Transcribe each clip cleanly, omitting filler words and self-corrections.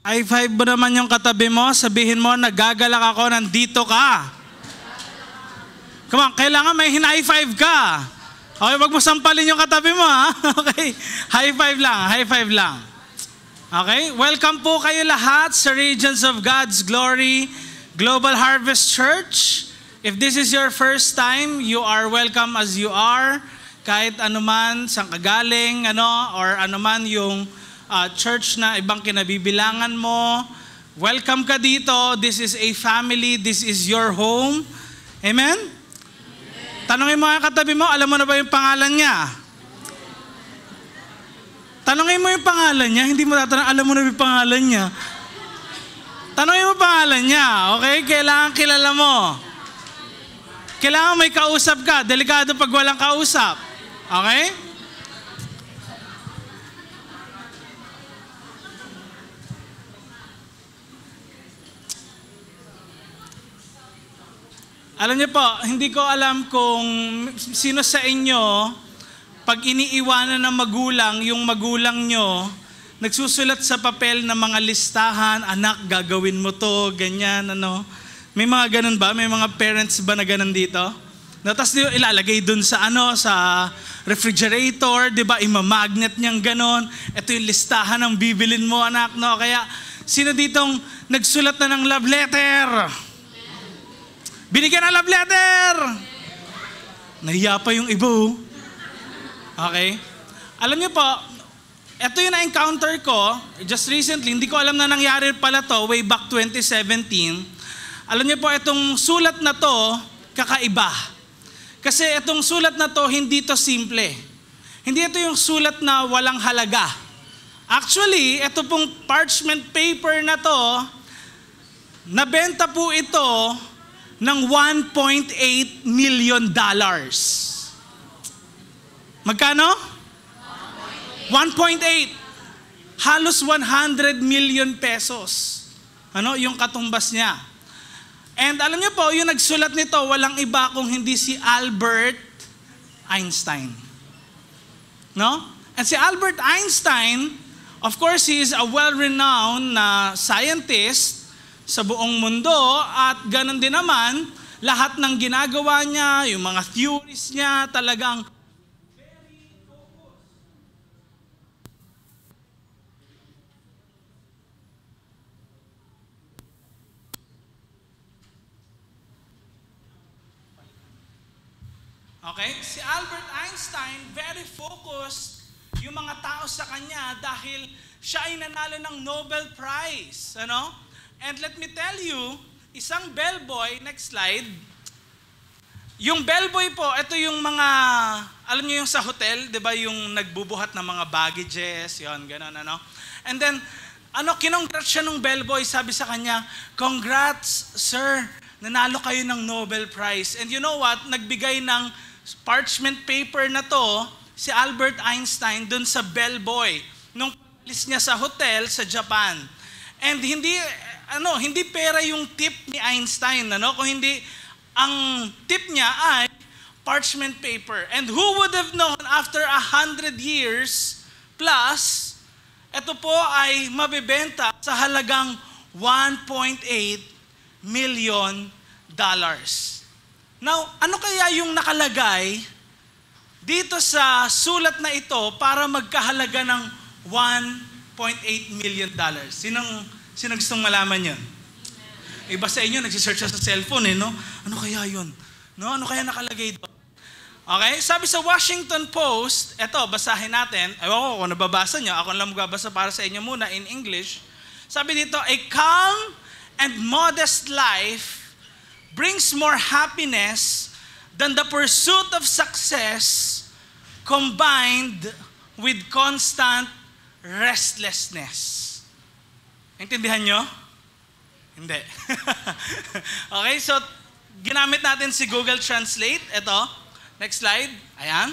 High five mo naman yung katabi mo, sabihin mo, nagagalak ako, nandito ka. Come on, kailangan may high five ka. Okay, wag mo sampalin yung katabi mo, ha? Okay, high five lang, high five lang. Okay, welcome po kayo lahat sa Regions of God's Glory Global Harvest Church. If this is your first time, you are welcome as you are. Kahit anuman, saan ka galing, or anuman yung church na ibang kinabibilangan mo, welcome ka dito. This is a family. This is your home. Amen? Tanungin mo ang katabi mo, alam mo na ba yung pangalan niya? Tanungin mo yung pangalan niya, hindi mo tatanong, alam mo na ba yung pangalan niya? Tanungin mo pangalan niya, okay? Kailangan kilala mo. Kailangan may kausap ka. Delikado pag walang kausap. Okay? Alam niyo po, hindi ko alam kung sino sa inyo, pag iniiwanan ng magulang, yung magulang nyo, nagsusulat sa papel ng mga listahan, anak, gagawin mo to, ganyan, May mga ganun ba? May mga parents ba na ganun dito? Tapos ilalagay dun sa sa refrigerator, di ba? Imamagnet niyang ganun. Ito yung listahan ng bibilin mo, anak, Kaya, sino ditong nagsulat na ng love letter? Binigyan ng love letter! Nahiya pa yung iba. Okay? Alam niyo po, ito yung na-encounter ko, just recently, hindi ko alam na nangyari pala to, way back 2017. Alam niyo po, itong sulat na to, kakaiba. Kasi itong sulat na to, hindi to simple. Hindi ito yung sulat na walang halaga. Actually, ito pong parchment paper na to, nabenta po ito ng $1.8 million. Magkano? 1.8. Halos 100 million pesos. Yung katumbas niya. And alam niyo po, yung nagsulat nito, walang iba kung hindi si Albert Einstein. And si Albert Einstein, of course, he is a well-renowned na scientist sa buong mundo, at ganun din naman, lahat ng ginagawa niya, yung mga theories niya, talagang very focused. Okay? Si Albert Einstein, very focused yung mga tao sa kanya dahil siya ay nanalo ng Nobel Prize. And let me tell you, isang bellboy, next slide. Yung bellboy po, ito yung mga, alam niyo yung sa hotel, di ba, yung nagbubuhat ng mga baggages, yun, gano'n, And then, kinongrats siya ng bellboy, sabi sa kanya, congrats, sir, nanalo kayo ng Nobel Prize. And you know what, nagbigay ng parchment paper na to, si Albert Einstein, dun sa bellboy, nung alis niya sa hotel sa Japan. And hindi pera yung tip ni Einstein, kung hindi, ang tip niya ay parchment paper. And who would have known after 100 years plus, ito po ay mabibenta sa halagang $1.8 million. Now, ano kaya yung nakalagay dito sa sulat na ito para magkahalaga ng $1.8 million? Sino gustong malaman yun? Iba sa inyo, nagsisearch sa cellphone, Ano kaya yun? Ano kaya nakalagay doon? Okay? Sabi sa Washington Post, eto, basahin natin. Ewan ko kung nababasa nyo. Ako lang magbabasa para sa inyo muna in English. Sabi dito, a calm and modest life brings more happiness than the pursuit of success combined with constant restlessness. Intindihan nyo? Hindi. Okay, so ginamit natin si Google Translate. Ito, next slide. Ayan.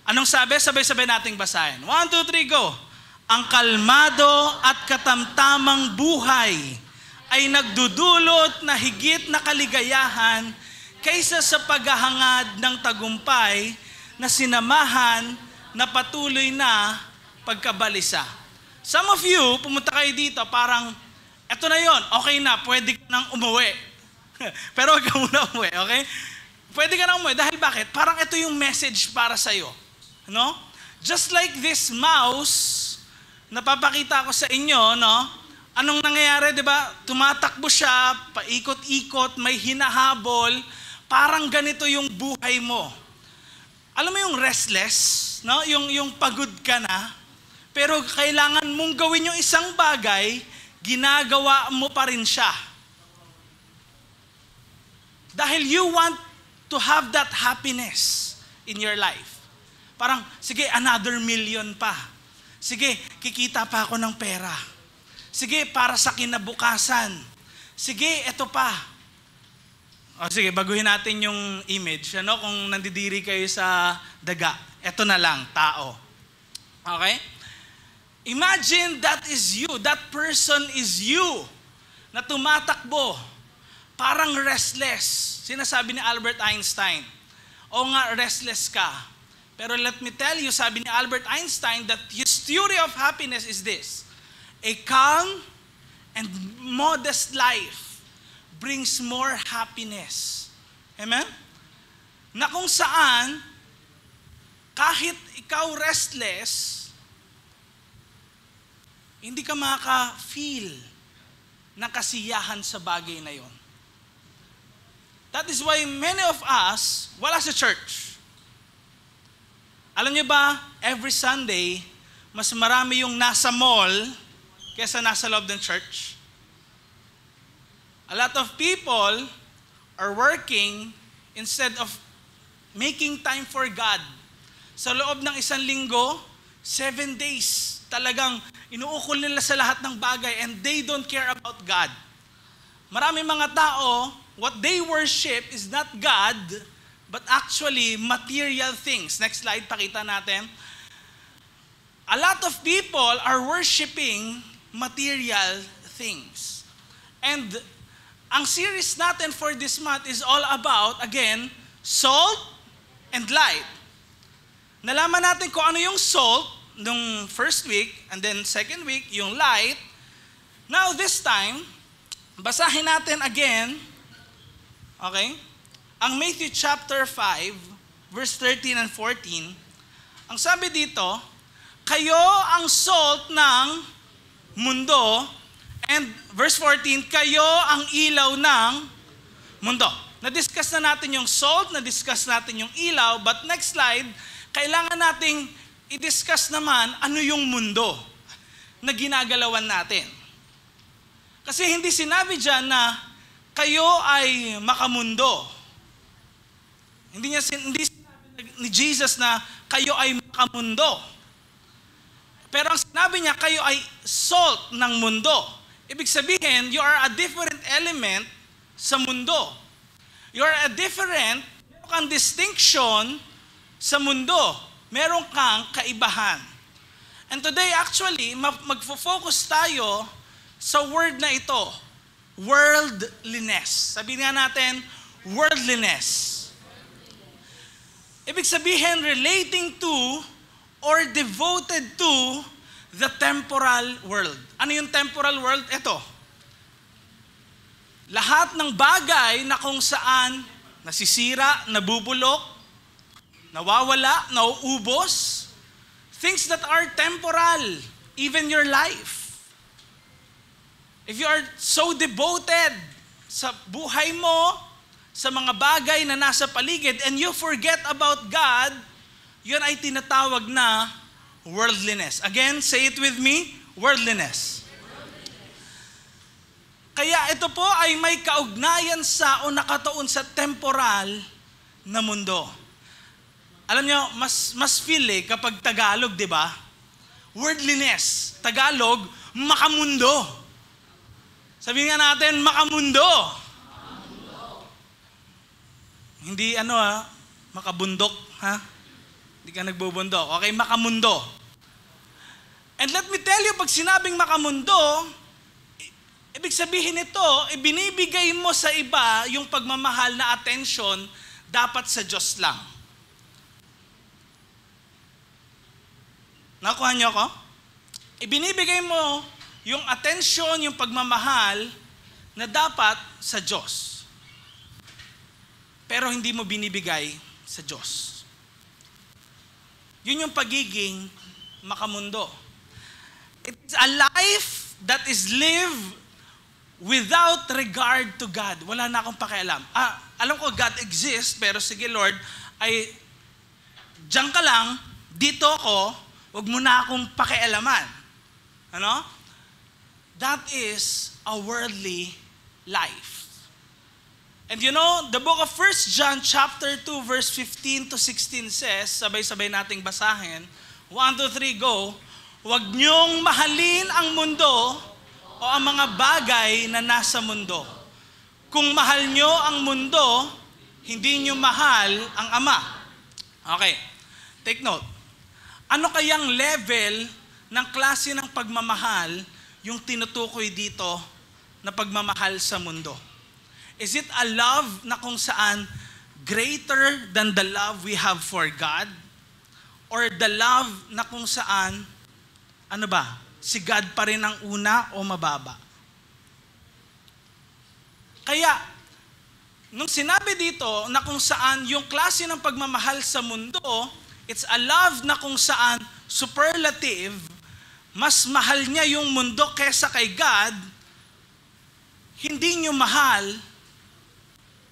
Anong sabi? Sabay-sabay nating basahin. 1, 2, 3, go! Ang kalmado at katamtamang buhay ay nagdudulot na higit na kaligayahan kaysa sa paghahangad ng tagumpay na sinamahan na patuloy na pagkabalisa. Some of you, pumunta kayo dito, parang, eto na yon, okay na, pwede ka nang umuwi. Pero wag ka muna umuwi, okay? Pwede ka nang umuwi. Dahil bakit? Parang ito yung message para sa'yo. No? Just like this mouse, napapakita ko sa inyo, no? Anong nangyayari, di ba? Tumatakbo siya, paikot-ikot, may hinahabol. Parang ganito yung buhay mo. Alam mo yung restless, no? Yung pagod ka na, pero kailangan mong gawin yung isang bagay, ginagawa mo pa rin siya. Dahil you want to have that happiness in your life. Parang, sige, another million pa. Sige, kikita pa ako ng pera. Sige, para sa kinabukasan. Sige, eto pa. O sige, baguhin natin yung image. Ano, kung nandidiri kayo sa daga, eto na lang, tao. Okay? Imagine that is you. That person is you na tumatakbo. Parang restless. Sinasabi ni Albert Einstein, o nga, restless ka. Pero let me tell you, sabi ni Albert Einstein that his theory of happiness is this: a calm and modest life brings more happiness. Amen? Na kung saan, kahit ikaw restless, hindi ka makaka-feel ng kasiyahan sa bagay na yon. That is why many of us, wala sa church. Alam niyo ba, every Sunday, mas marami yung nasa mall kaysa nasa loob ng church. A lot of people are working instead of making time for God. Sa loob ng isang linggo, 7 days, talagang inuukol nila sa lahat ng bagay and they don't care about God. Maraming mga tao, what they worship is not God, but actually material things. Next slide, pakita natin. A lot of people are worshiping material things. And ang series natin for this month is all about, again, salt and light. Nalaman natin kung ano yung salt nung first week, and then second week, yung light. Now this time, basahin natin again, okay? Ang Matthew chapter 5, verse 13 and 14, ang sabi dito, kayo ang salt ng mundo, and verse 14, kayo ang ilaw ng mundo. Na-discuss na natin yung salt, na-discuss natin yung ilaw, but next slide, kailangan nating i-discuss naman ano yung mundo na ginagalawan natin. Kasi hindi sinabi dyan na kayo ay makamundo. Hindi sinabi ni Jesus na kayo ay makamundo. Pero ang sinabi niya, kayo ay salt ng mundo. Ibig sabihin, you are a different element sa mundo. You are a different, meron kang distinction sa mundo. Meron kang kaibahan. And today, actually, magfo-focus tayo sa word na ito, worldliness. Sabihin nga natin, worldliness. Ibig sabihin, relating to or devoted to the temporal world. Ano yung temporal world? Ito. Lahat ng bagay na kung saan nasisira, nabubulok, nawawala, nauubos, things that are temporal, even your life. If you are so devoted sa buhay mo, sa mga bagay na nasa paligid, and you forget about God, yun ay tinatawag na worldliness. Again, say it with me, worldliness. Kaya ito po ay may kaugnayan sa o nakatuon sa temporal na mundo. Alam nyo, mas feel kapag Tagalog, di ba? Worldliness. Tagalog, makamundo. Sabihin nga natin, makamundo. Hindi makabundok, ha? Hindi ka nagbubundok. Okay, makamundo. And let me tell you, pag sinabing makamundo, ibig sabihin nito, ibinibigay mo sa iba yung pagmamahal na attention dapat sa Diyos lang. Nakuha niyo ako? ibinibigay mo yung atensyon, yung pagmamahal na dapat sa Diyos. Pero hindi mo binibigay sa Diyos. Yun yung pagiging makamundo. It's a life that is lived without regard to God. Wala na akong pakialam. Alam ko God exists, pero sige Lord, ay diyan ka lang, dito ako, wag mo na akong pakialaman. Ano? That is a worldly life. And you know, the book of 1 John chapter 2 verse 15 to 16 says, sabay-sabay nating basahin, 1, 2, 3, go, huwag niyong mahalin ang mundo o ang mga bagay na nasa mundo. Kung mahal niyo ang mundo, hindi niyo mahal ang Ama. Okay, take note. Ano kayang level ng klase ng pagmamahal yung tinutukoy dito na pagmamahal sa mundo? Is it a love na kung saan greater than the love we have for God? Or the love na kung saan, ano ba, si God pa rin ang una o mababa? Kaya, nung sinabi dito na kung saan yung klase ng pagmamahal sa mundo, it's a love na kung saan superlative, mas mahal niya yung mundo kesa kay God, hindi niyo mahal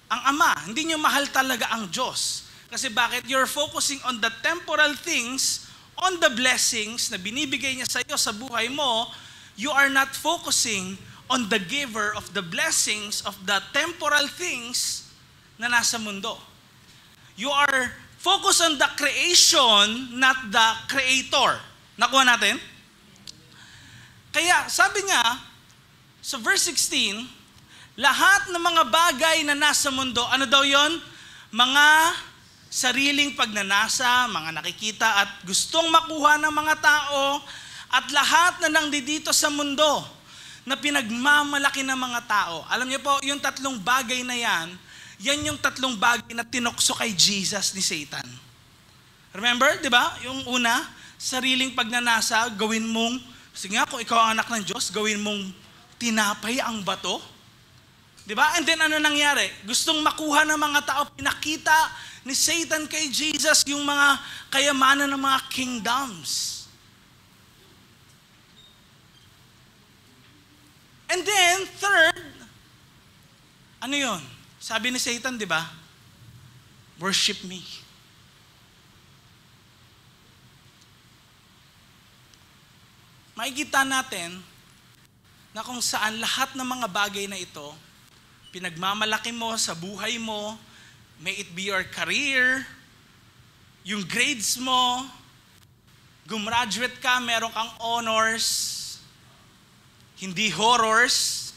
ang Ama. Hindi niyo mahal talaga ang Diyos. Kasi bakit? You're focusing on the temporal things, on the blessings na binibigay niya sa iyo sa buhay mo. You are not focusing on the giver of the blessings of the temporal things na nasa mundo. You are focused on the creation, not the creator. Nakuha natin? Kaya sabi niya, sa verse 16, lahat ng mga bagay na nasa mundo, ano daw yon? Mga sariling pagnanasa, mga nakikita at gustong makuha ng mga tao, at lahat na nandito sa mundo na pinagmamalaki ng mga tao. Alam niyo po, yung tatlong bagay na yan yung tatlong bagay na tinukso kay Jesus ni Satan. Remember, di ba? Yung una, sariling pagnanasa, gawin mong, sige nga, kung ikaw ang anak ng Diyos, gawin mong tinapay ang bato. Di ba? And then ano nangyari? Gustong makuha ng mga tao, pinakita ni Satan kay Jesus yung mga kayamanan ng mga kingdoms. And then, third, ano yun? Sabi ni Satan, di ba? Worship me. Makikita natin na kung saan lahat ng mga bagay na ito, pinagmamalaki mo sa buhay mo, may it be your career, yung grades mo, gumraduate ka, meron kang honors, hindi horrors,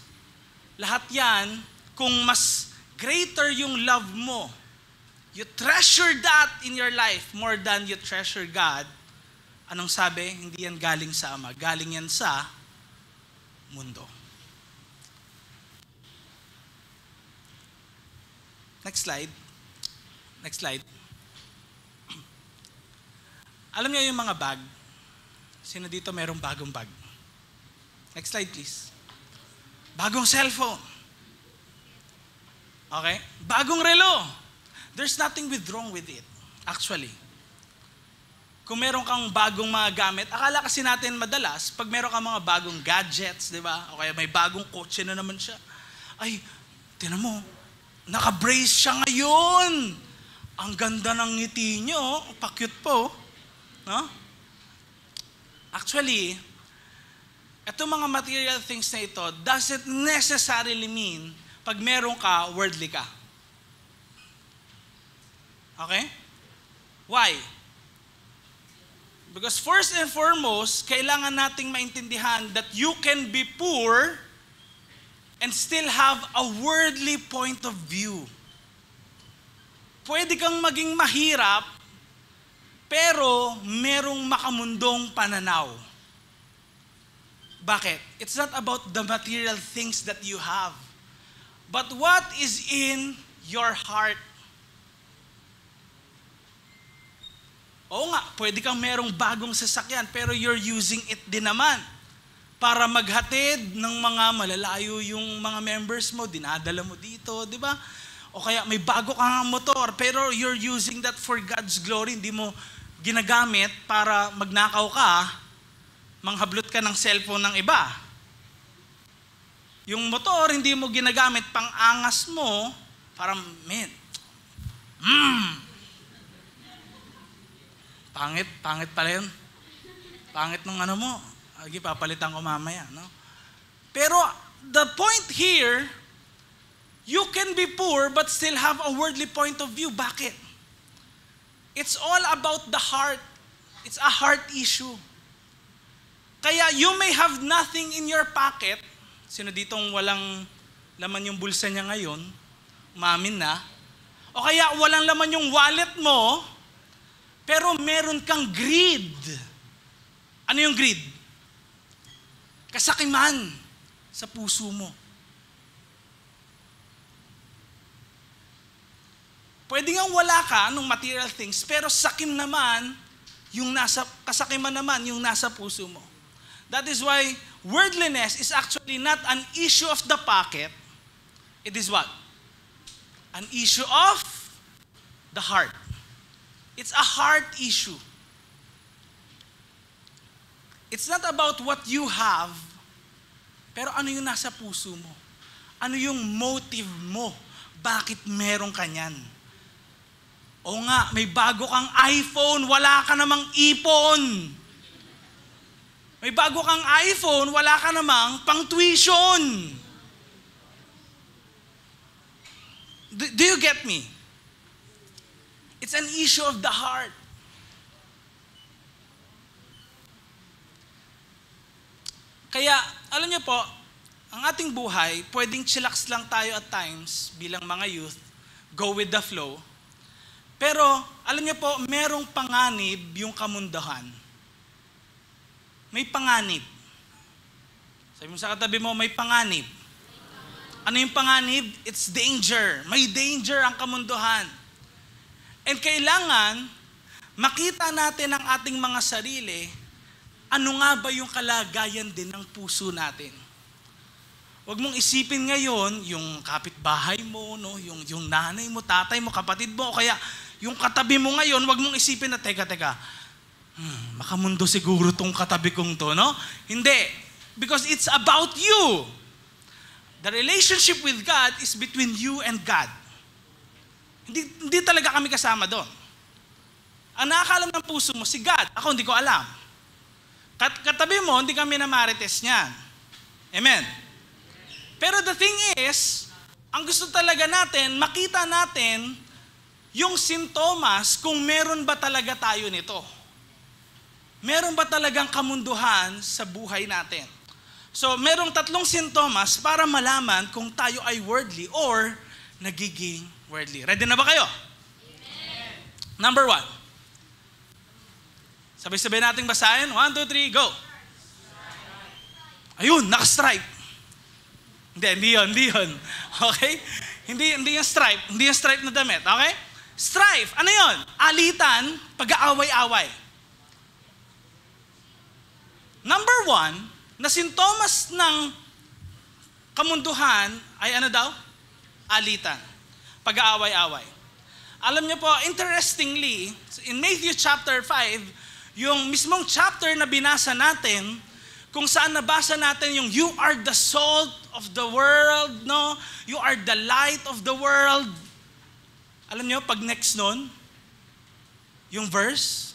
lahat yan, kung mas greater yung love mo, you treasure that in your life more than you treasure God, anong sabi? Hindi yan galing sa Ama, galing yan sa mundo. Next slide. Next slide. Alam niyo yung mga bag? Sino dito merong bagong bag? Next slide, please. Bagong cellphone. Okay? Bagong relo. There's nothing wrong with it, actually. Kung meron kang bagong mga gamit, akala kasi natin madalas, pag meron kang mga bagong gadgets, di ba? O kaya may bagong kotse na naman siya. Ay, tinan mo, naka-brace siya ngayon. Ang ganda ng ngiti niyo, pa-cute po. No? Actually, itong mga material things na ito doesn't necessarily mean pag meron ka, worldly ka. Okay? Why? Because first and foremost, kailangan nating maintindihan that you can be poor and still have a worldly point of view. Pwede kang maging mahirap, pero merong makamundong pananaw. Bakit? It's not about the material things that you have, but what is in your heart. Oo nga, pwede kang merong bagong sasakyan, pero you're using it din naman para maghatid ng mga malalayo yung mga members mo, dinadala mo dito, di ba? O kaya may bago kang motor, pero you're using that for God's glory, hindi mo ginagamit para magnakaw ka, manghablot ka ng cellphone ng iba. Yung motor, hindi mo ginagamit pang angas mo, para, Pangit pala yun. Pangit ng ano mo. Agi, papalitan ko mamaya, no? Pero the point here, you can be poor but still have a worldly point of view. Bakit? It's all about the heart. It's a heart issue. Kaya you may have nothing in your pocket. Sino ditong walang laman yung bulsa niya ngayon? Umamin na. O kaya walang laman yung wallet mo, pero meron kang greed. Ano yung greed? Kasakiman sa puso mo. Pwede nga wala ka ng material things, pero sakim naman, kasakiman naman yung nasa puso mo. That is why worldliness is actually not an issue of the pocket. It is what? An issue of the heart. It's a heart issue. It's not about what you have, pero ano yung nasa puso mo? Ano yung motive mo? Bakit meron ka niyan? O nga, may bago kang iPhone, wala ka namang ipon. May bago kang iPhone, wala ka namang pang tuition. Do you get me? It's an issue of the heart. Kaya, alam niyo po, ang ating buhay, pwedeng chillax lang tayo at times bilang mga youth, go with the flow. Pero, alam niyo po, merong panganib yung kamundahan. May panganib. Sabi mo sa katabi mo, may panganib. Ano yung panganib? It's danger. May danger ang kamunduhan. And kailangan makita natin ang ating mga sarili, ano nga ba yung kalagayan din ng puso natin. Huwag mong isipin ngayon yung kapitbahay mo, no? yung nanay mo, tatay mo, kapatid mo, o kaya yung katabi mo ngayon, huwag mong isipin na, teka, makamundo siguro tong katabi kong to, no? Hindi. Because it's about you. The relationship with God is between you and God. Hindi talaga kami kasama doon. Ang nakakalam ng puso mo, si God. Ako, hindi ko alam. Katabi mo, hindi kami na marites niyan. Amen. Pero the thing is, ang gusto talaga natin, makita natin yung sintomas kung meron ba talaga tayo nito. Meron ba talagang kamunduhan sa buhay natin? So, merong 3 sintomas para malaman kung tayo ay worldly or nagiging worldly. Ready na ba kayo? Amen. Number 1. Sabay-sabay nating basahin. 1, 2, 3, go. Ayun, naka-stripe. Hindi yun. Okay? Hindi yung stripe. Hindi yung stripe na damit. Okay? Strife. Ano yun? Alitan, pag-aaway-away. Number 1, na sintomas ng kamunduhan ay ano daw? Alitan. Pag-aaway-away. Alam niyo po, interestingly, in Matthew chapter 5, yung mismong chapter na binasa natin, kung saan nabasa natin yung you are the salt of the world, no? You are the light of the world. Alam niyo, pag next nun, yung verse,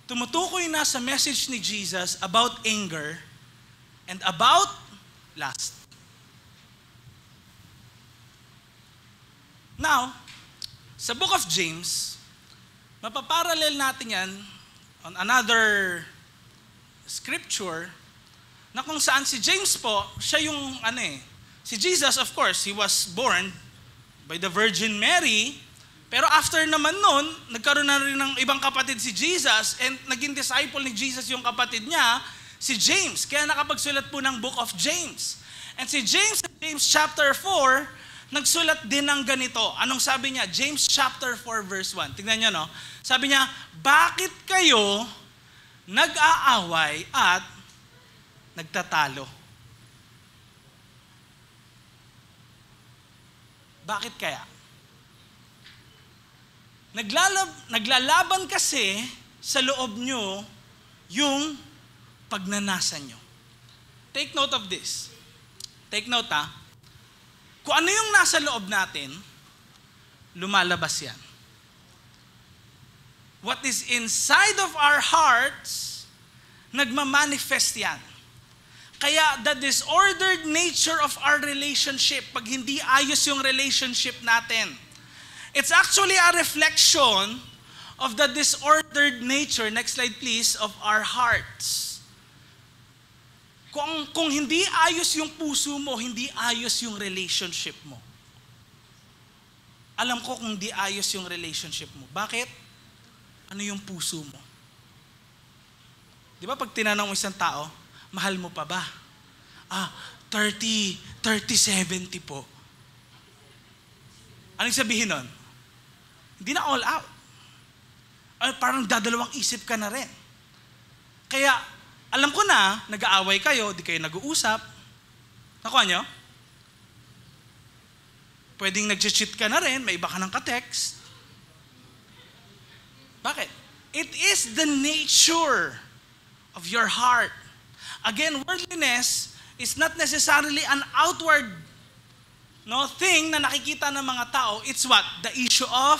tumutukoy na sa message ni Jesus about anger and about lust. Now, sa book of James, mapaparallel natin yan on another scripture na kung saan si James po, siya yung si Jesus, of course, he was born by the Virgin Mary, pero after naman nun, nagkaroon na rin ng ibang kapatid si Jesus and naging disciple ni Jesus yung kapatid niya, si James. Kaya nakapagsulat po ng book of James. And si James, James chapter 4, nagsulat din ng ganito. Anong sabi niya? James chapter 4 verse 1. Tingnan niyo, no? Sabi niya, bakit kayo nag-aaway at nagtatalo? Bakit kaya? Naglalaban kasi sa loob nyo yung pagnanasa nyo. Take note of this. Take note, ha? Kung ano yung nasa loob natin, lumalabas yan. What is inside of our hearts, nagmamanifest yan. Kaya the disordered nature of our relationship, pag hindi ayos yung relationship natin, it's actually a reflection of the disordered nature, next slide please, of our hearts. Kung hindi ayos yung puso mo, hindi ayos yung relationship mo. Alam ko kung hindi ayos yung relationship mo. Bakit? Ano yung puso mo? Di ba pag tinanong isang tao, mahal mo pa ba? 30-70 po. Anong sabihin nun? Hindi na all out. Parang dadalawang isip ka na rin. Kaya, alam ko na, nag-aaway kayo, di kayo nag-uusap. Nakuha nyo? Pwedeng nag-cheat ka na rin, may iba ka ng ka-text. Bakit? It is the nature of your heart. Again, worldliness is not necessarily an outward thing na nakikita ng mga tao. It's what? The issue of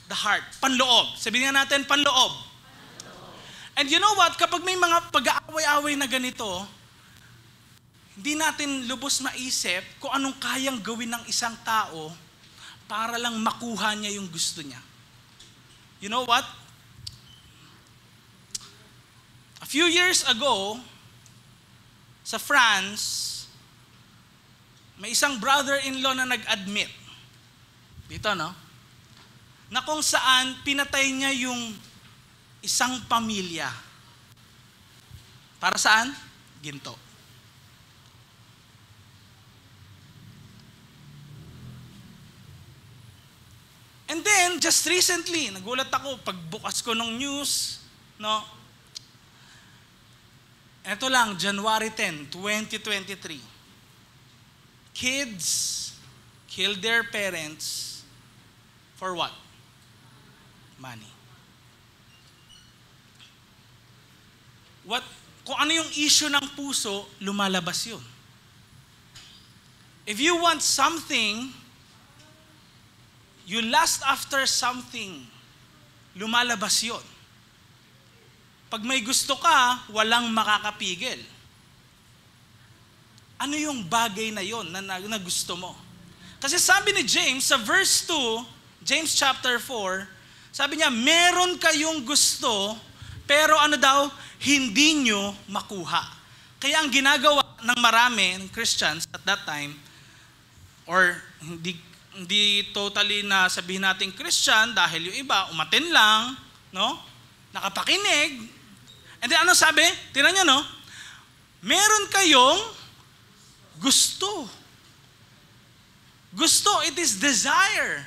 the heart. Panloob. Sabihin nga natin, panloob. And you know what? Kapag may mga pag-aaway-aaway na ganito, hindi natin lubos maisip kung anong kayang gawin ng isang tao para lang makuha niya yung gusto niya. You know what? A few years ago, sa France, may isang brother-in-law na nag-admit. Dito, no? Na kung saan pinatay niya yung isang pamilya. Para saan? Ginto. And then, just recently, nagulat ako, pagbukas ko ng news, no? Ito lang, January 10, 2023. Kids killed their parents for what? Money. Kung ano yung issue ng puso, lumalabas yun. If you want something, you lust after something, lumalabas yun. Pag may gusto ka, walang makakapigil. Ano yung bagay na yon na gusto mo? Kasi sabi ni James sa verse 2, James chapter 4, sabi niya, meron kayong gusto, pero ano daw, hindi nyo makuha. Kaya ang ginagawa ng marami, ng Christians at that time, or hindi totally na sabihin natin Christian dahil yung iba, umatin lang, no? Nakapakinig. And then ano sabi? Tingnan nyo, no? Meron kayong gusto. Gusto, it is desire.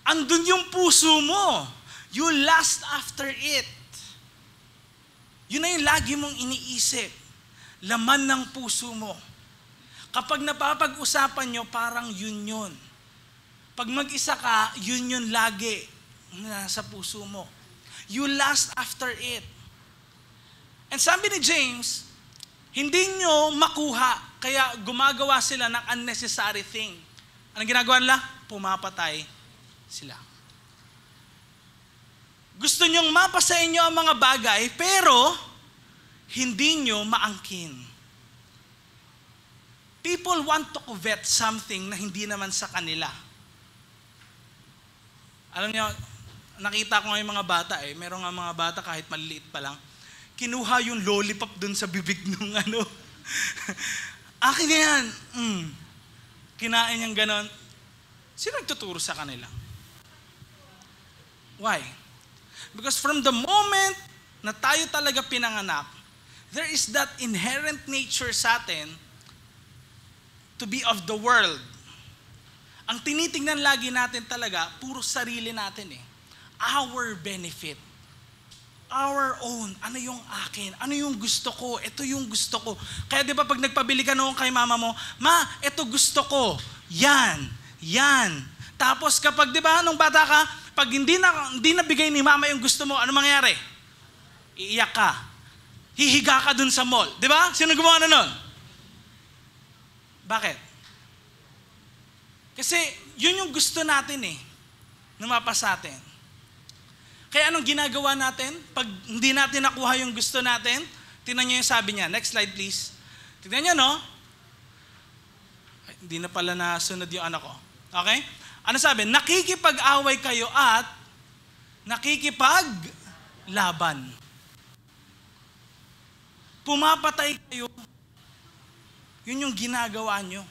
Andun yung puso mo. You lust after it. Yun na yung lagi mong iniisip. Laman ng puso mo. Kapag napapag-usapan nyo, parang yun. Pag mag-isa ka, yun lagi nasa puso mo. You lust after it. And sabi ni James, hindi nyo makuha, kaya gumagawa sila ng unnecessary thing. Anong ginagawa nila? Pumapatay sila. Gusto nyong mapa sa inyo ang mga bagay, pero hindi nyo maangkin. People want to covet something na hindi naman sa kanila. Alam niyo, nakita ko nga yung mga bata meron nga mga bata kahit maliliit pa lang, kinuha yung lollipop dun sa bibig nung akin na yan. Kinain niyang ganon. Sino nagtuturo sa kanila? Why? Because from the moment na tayo talaga pinanganak, there is that inherent nature sa atin to be of the world. ang tinitingnan lagi natin talaga, puro sarili natin eh. Our benefit. Our own. Ano yung akin? Ano yung gusto ko? Ito yung gusto ko. Kaya di ba pag nagpabili ka noon kay mama mo, Ma, ito gusto ko. Yan. Yan. Tapos kapag di ba, nung bata ka, pag hindi na bigay ni mama yung gusto mo, ano mangyayari? Iiyak ka. Hihiga ka dun sa mall. Di ba? Sino gumawa na nun? Bakit? Kasi yun yung gusto natin eh. Numapa sa atin. Kaya anong ginagawa natin? Pag hindi natin nakuha yung gusto natin, tingnan nyo yung sabi niya. Next slide please. Tingnan nyo, no? Ay, hindi na pala nasunod yung anak ko. Okay? Ano sabi? Nakikipag-away kayo at nakikipaglaban. Pumapatay kayo. Yun yung ginagawa nyo.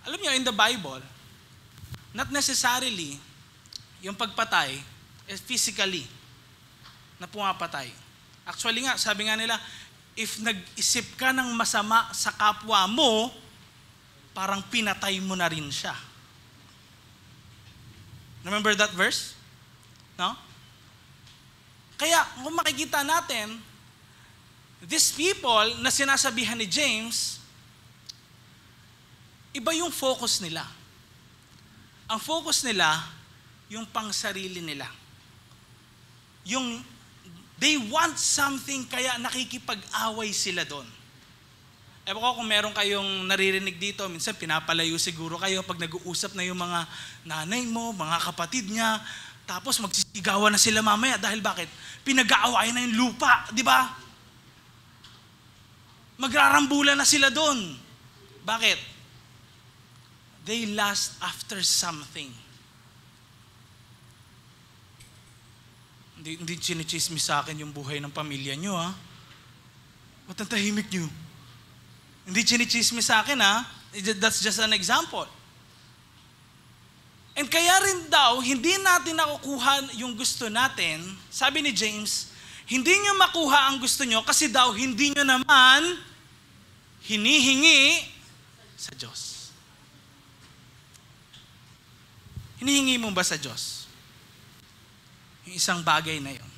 Alam nyo, in the Bible, not necessarily yung pagpatay is physically na pumapatay. Actually nga, sabi nga nila, if nag-isip ka ng masama sa kapwa mo, parang pinatay mo na rin siya. Remember that verse? No? Kaya, kung makikita natin, these people na sinasabihan ni James, iba yung focus nila. Ang focus nila, yung pangsarili nila. Yung, they want something, kaya nakikipag-away sila doon. Ewan ko kung meron kayong naririnig dito, minsan pinapalayo siguro kayo pag nag-uusap na yung mga nanay mo, mga kapatid niya, tapos magsisigawan na sila mamaya. Dahil bakit? Pinag-aawayan na yung lupa, di ba? Magrarambulan na sila doon. Bakit? They lust after something. Hindi chinichismis sa akin yung buhay ng pamilya nyo, ha? Ba't ang tahimik nyo? Hindi chinichismis sa akin, ha? That's just an example. And kaya rin daw, hindi natin nakukuha yung gusto natin. Sabi ni James, hindi nyo makuha ang gusto nyo kasi daw hindi nyo naman hinihingi sa Diyos. Hinihingi mo ba sa Diyos? Yung isang bagay na yun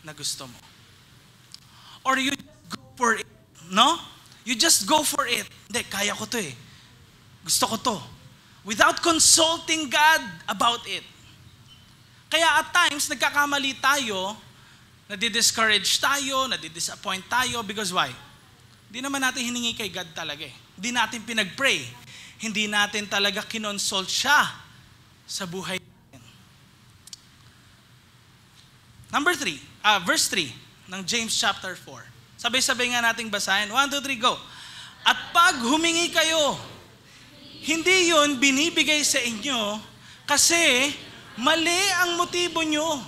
na gusto mo. Or you just go for it. No? You just go for it. Hindi, kaya ko to eh. Gusto ko to. Without consulting God about it. Kaya at times, nagkakamali tayo, nadi-discourage tayo, nadi-disappoint tayo, because why? Hindi naman natin hiningi kay God talaga eh. Hindi natin pinag-pray. Hindi natin talaga kinonsult siya sa buhay natin. Number 3, verse 3 ng James chapter 4. Sabay-sabay nga nating basahin. 1, 2, 3, go. At pag humingi kayo, hindi yun binibigay sa inyo kasi mali ang motibo nyo.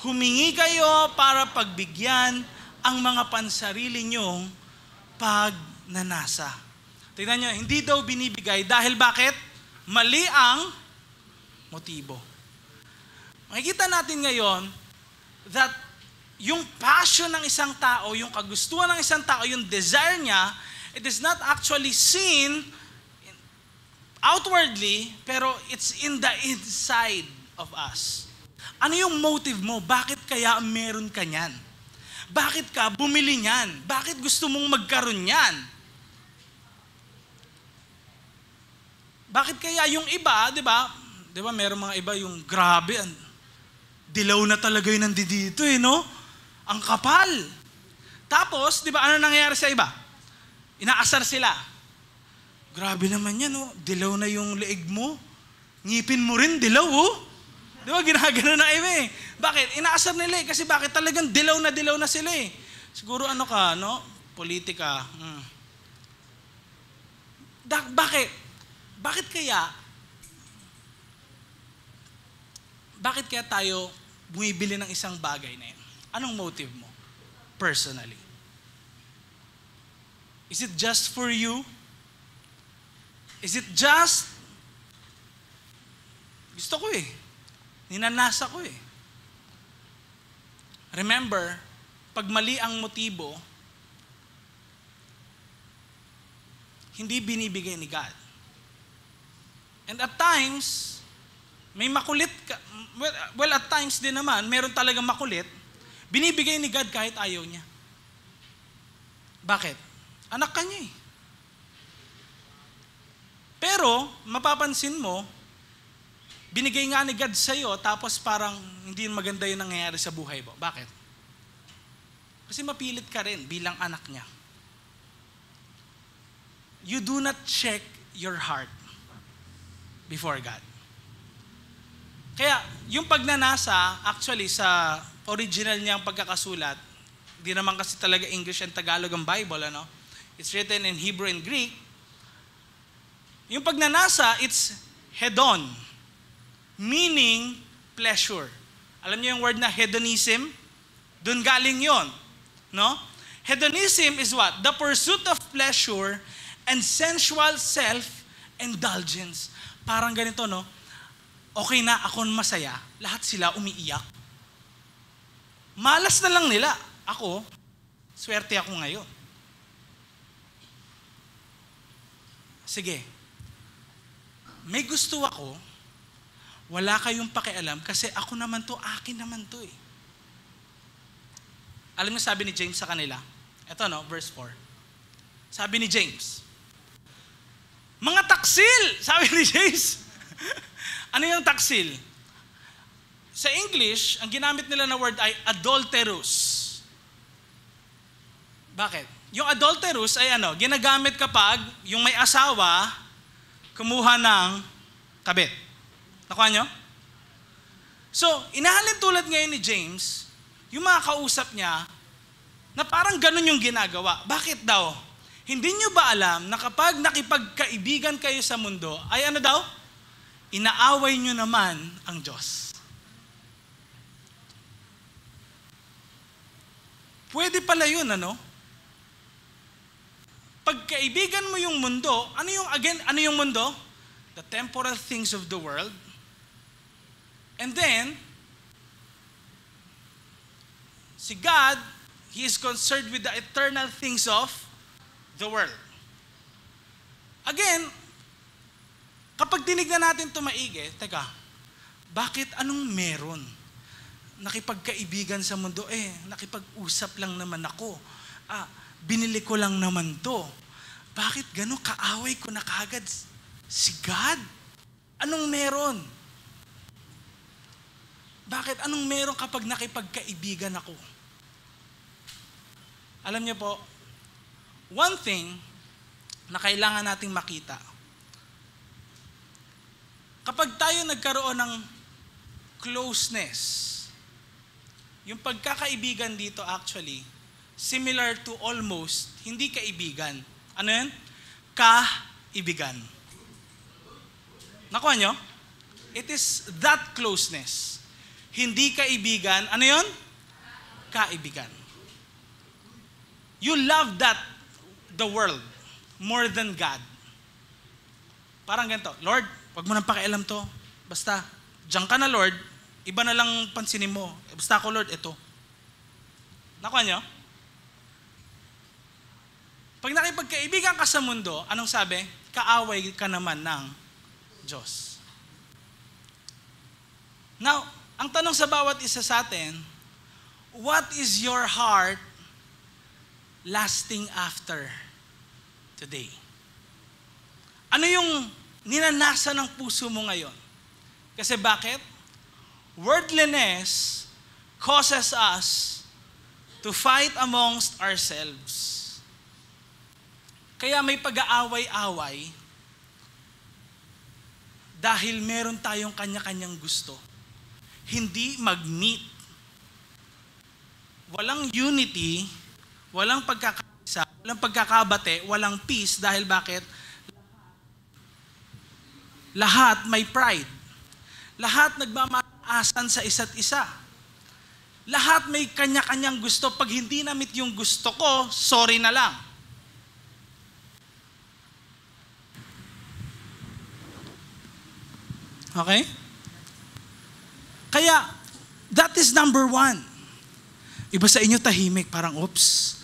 Humingi kayo para pagbigyan ang mga pansarili nyong pagnanasa. Tingnan nyo, hindi daw binibigay dahil bakit? Mali ang motibo. Makikita natin ngayon that yung passion ng isang tao, yung kagustuhan ng isang tao, yung desire niya, it is not actually seen outwardly, pero it's in the inside of us. Ano yung motive mo? Bakit kaya meron ka niyan? Bakit ka bumili niyan? Bakit gusto mong magkaroon niyan? Bakit kaya yung iba, di ba? Di ba meron mga iba yung grabe, dilaw na talaga yun nandito eh, no? Ang kapal. Tapos, di ba, ano nangyayari sa iba? Inaasar sila. Grabe naman yan, no? Dilaw na yung leeg mo. Ngipin mo rin, dilaw, oh. Di ba, ginagano na iba eh. Bakit? Inaasar nila eh. Kasi bakit? Talagang dilaw na sila eh. Siguro ano ka, no? Politika. Bakit? Bakit kaya tayo bumibili ng isang bagay na yun? Anong motive mo? Personally. Is it just for you? Is it just, gusto ko eh. Ninanasa ko eh. Remember, pag mali ang motibo, hindi binibigay ni God. And at times, may makulit ka. Well, at times din naman, meron talagang makulit. Binibigay ni God kahit ayaw niya. Bakit? Anak ka niya eh. Pero, mapapansin mo, binigay nga ni God sa'yo, tapos parang hindi maganda yung nangyayari sa buhay mo. Bakit? Kasi mapilit ka rin bilang anak niya. You do not check your heart before God. Kaya, yung pagnanasa, actually, sa original niyang pagkakasulat, di naman kasi talaga English and Tagalog ang Bible, ano? It's written in Hebrew and Greek. Yung pagnanasa, it's hedon, meaning pleasure. Alam niyo yung word na hedonism? Doon galing yon, no? Hedonism is what? The pursuit of pleasure and sensual self-indulgence. Parang ganito, no? Okay na, ako masaya. Lahat sila umiiyak. Malas na lang nila. Ako, swerte ako ngayon. Sige. May gusto ako, wala kayong pakialam kasi ako naman to, akin naman to eh. Alam niyo sabi ni James sa kanila? Ito no, verse 4. Sabi ni James, mga taksil! Sabi ni James. Ano yung taksil? Sa English, ang ginamit nila na word ay adulterous. Bakit? Yung adulterous ay ano, ginagamit kapag yung may asawa, kumuha ng kabit. Nakuha nyo? So, inahalin tulad ngayon ni James, yung mga kausap niya, na parang ganun yung ginagawa. Bakit daw? Hindi nyo ba alam na kapag nakipagkaibigan kayo sa mundo, ay ano daw? Inaaway nyo naman ang Diyos. Pwede pala yun, ano? Pagkaibigan mo yung mundo, ano yung mundo? The temporal things of the world. And then, si God, He is concerned with the eternal things of the world. Again, kapag tinignan natin ito maigi, teka, bakit anong meron? Nakipagkaibigan sa mundo, nakipag-usap lang naman ako. Binili ko lang naman to. Bakit gano'n kaaway ko na kagad si God? Anong meron? Bakit? Anong meron kapag nakipagkaibigan ako? Alam niyo po, one thing na kailangan nating makita, kapag tayo nagkaroon ng closeness, yung pagkakaibigan dito actually, similar to almost, hindi kaibigan. Ano yun? Kaibigan. Nakuha nyo? It is that closeness. Hindi kaibigan. Ano yun? Kaibigan. You love the world, more than God. Parang ganito, Lord, wag mo nang pakialam to. Basta, diyan ka na Lord, iba na lang pansinin mo. Basta ako Lord, ito. Nakuha nyo? Pag nakipagkaibigan ka sa mundo, anong sabi? Kaaway ka naman ng Diyos. Now, ang tanong sa bawat isa sa atin, what is your heart lasting after today? Ano yung ninanasa ng puso mo ngayon? Kasi bakit? Worldliness causes us to fight amongst ourselves. Kaya may pag-aaway-away dahil meron tayong kanya-kanyang gusto. Hindi mag-meet. Walang unity, walang pagkakaisa, walang pagkakabate, walang peace dahil bakit? Lahat may pride. Lahat nagmamataasan sa isa't isa. Lahat may kanya-kanyang gusto. Pag hindi na-meet yung gusto ko, sorry na lang. Okay? Kaya, that is number one. Iba sa inyo tahimik, parang, oops.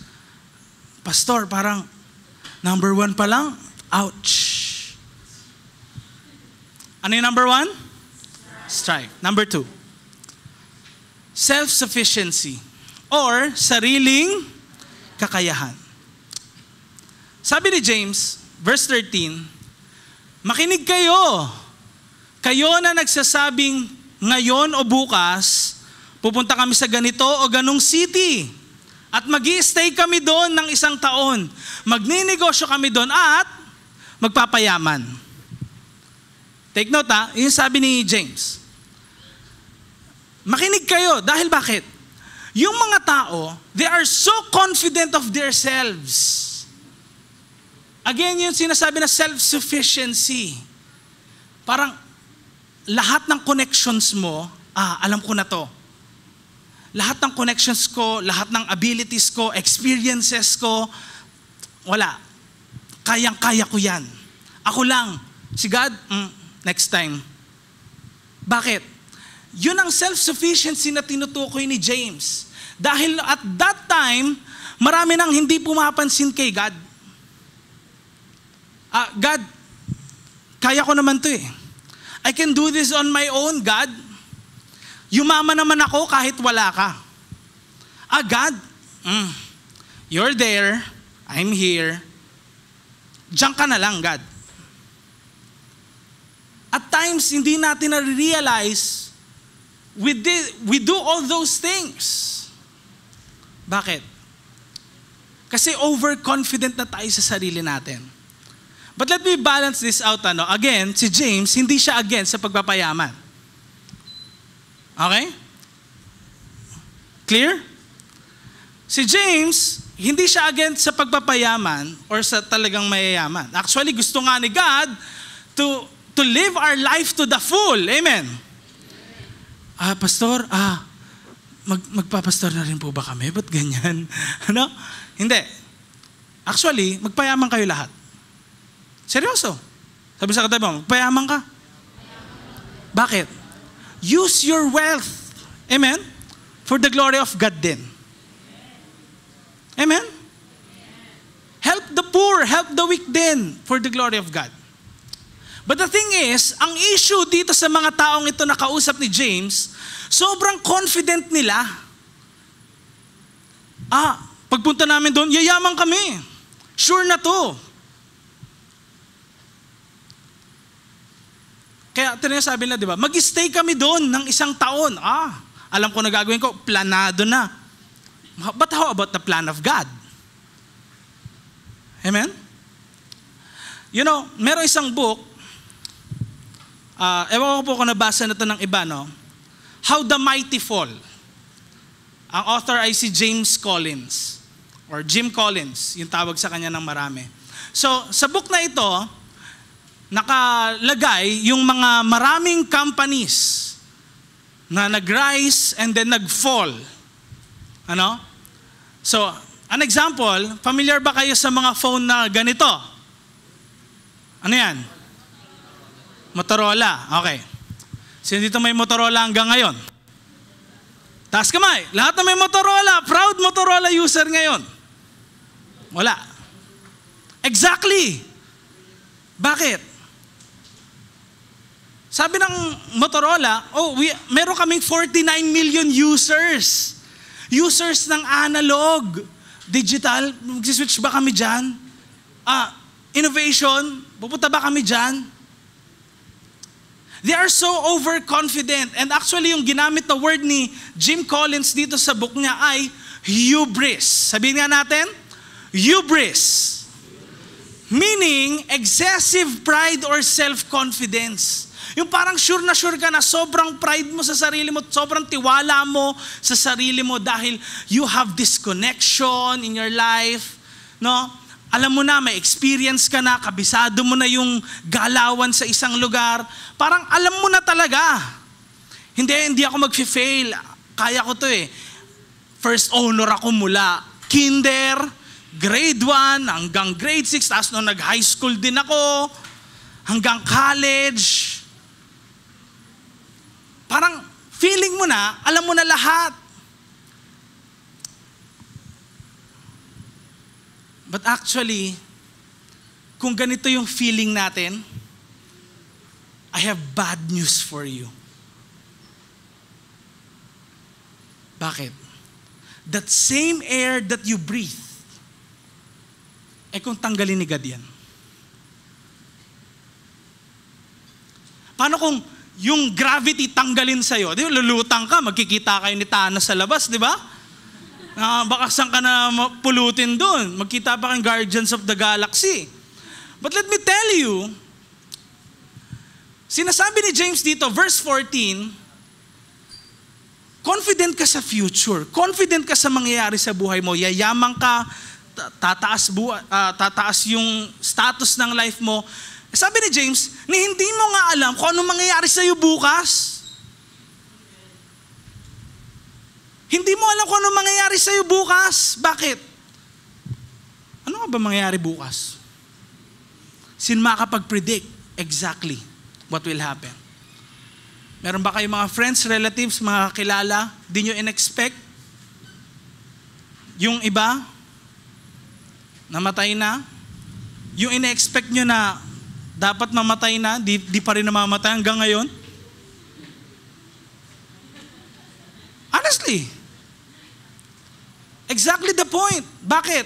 Pastor, parang, number one pa lang, ouch. Ano yung number 1? Strive. Number 2, self-sufficiency or sariling kakayahan. Sabi ni James, verse 13, makinig kayo. Kayo na nagsasabing ngayon o bukas, pupunta kami sa ganito o ganong city. At mag-i-stay kami doon ng 1 taon. Magninegosyo kami doon at magpapayaman. Take note yung sabi ni James. Makinig kayo. Dahil bakit? Yung mga tao, they are so confident of themselves. Again, yung sinasabi na self-sufficiency. Parang lahat ng connections mo, alam ko na to. Lahat ng connections ko, lahat ng abilities ko, experiences ko, wala. Kayang-kaya ko yan. Ako lang. Si God, next time. Bakit? Yun ang self-sufficiency na tinutukoy ni James. Dahil at that time, marami nang hindi pumapansin kay God. God, kaya ko naman to eh. I can do this on my own, God. Yumaman naman ako kahit wala ka. God, you're there, I'm here. Diyan ka na lang, God. At times, hindi natin na-realize we do all those things. Bakit? Kasi overconfident na tayo sa sarili natin. But let me balance this out. Again, si James, hindi siya against sa pagpapayaman. Okay? Clear? Si James, hindi siya against sa pagpapayaman or sa talagang mayayaman. Actually, gusto nga ni God to live our life to the full. Amen? Pastor, magpapastor na rin po ba kami? Ba't ganyan? Hindi. Actually, magpayaman kayo lahat. Seryoso. Sabi sa katabi mo, magpayaman ka. Bakit? Use your wealth. Amen? For the glory of God din. Amen? Help the poor, help the weak din for the glory of God. But the thing is, ang issue dito sa mga taong ito na kausap ni James, sobrang confident nila. Pagpunta namin doon, yayaman kami. Sure na to. Kaya sabi nila, di ba, mag-stay kami doon ng 1 taon. Alam ko na gagawin ko, planado na. But how about the plan of God? Amen? You know, meron isang book, ewan ko po kung nabasa na ito ng iba, How the Mighty Fall. Ang author ay si James Collins, or Jim Collins, yung tawag sa kanya ng marami. So, sa book na ito, nakalagay yung mga maraming companies na nag-rise and then nag-fall. So, an example, familiar ba kayo sa mga phone na ganito? Ano yan? Motorola. Okay. Sino dito may Motorola hanggang ngayon? Taas kamay. Lahat na may Motorola. Proud Motorola user ngayon. Wala. Exactly. Bakit? Sabi ng Motorola, meron kaming 49 million users. Users ng analog, digital. Mag-switch ba kami dyan? Innovation, pupunta ba kami dyan? They are so overconfident. And actually, yung ginamit na word ni Jim Collins dito sa book niya ay hubris. Sabihin nga natin, hubris. Meaning, excessive pride or self-confidence. Yung parang sure ka na sobrang pride mo sa sarili mo, sobrang tiwala mo sa sarili mo dahil you have this connection in your life. Alam mo na, may experience ka na, kabisado mo na yung galawan sa isang lugar. Parang alam mo na talaga. Hindi ako mag-fail. Kaya ko to eh. First honor ako mula kinder, grade 1, hanggang grade 6, tapos nung nag-high school din ako, hanggang college. Parang feeling mo na, alam mo na lahat. But actually, kung ganito yung feeling natin, I have bad news for you. Bakit? That same air that you breathe, kung tanggalin ni God yan. Paano kung yung gravity tanggalin sa'yo? Di ba, lulutang ka, magkikita kayo ni Thanos sa labas, di ba? Baka saan ka na pulutin doon. Magkita pa kang Guardians of the Galaxy. But let me tell you, sinasabi ni James dito, verse 14, confident ka sa future. Confident ka sa mangyayari sa buhay mo. Yayaman ka, tataas yung status ng life mo. Sabi ni James, hindi mo nga alam kung anong mangyayari sa iyo bukas. Hindi mo alam kung anong mangyayari sa iyo bukas. Bakit? Ano nga ba mangyayari bukas? Sino makakapag-predict exactly what will happen? Meron ba kayo mga friends, relatives, mga kakilala, di nyo in-expect? Yung iba, namatay na. Yung in-expect nyo na dapat mamatay na, di pa rin namamatay hanggang ngayon. Honestly. Exactly the point. Bakit?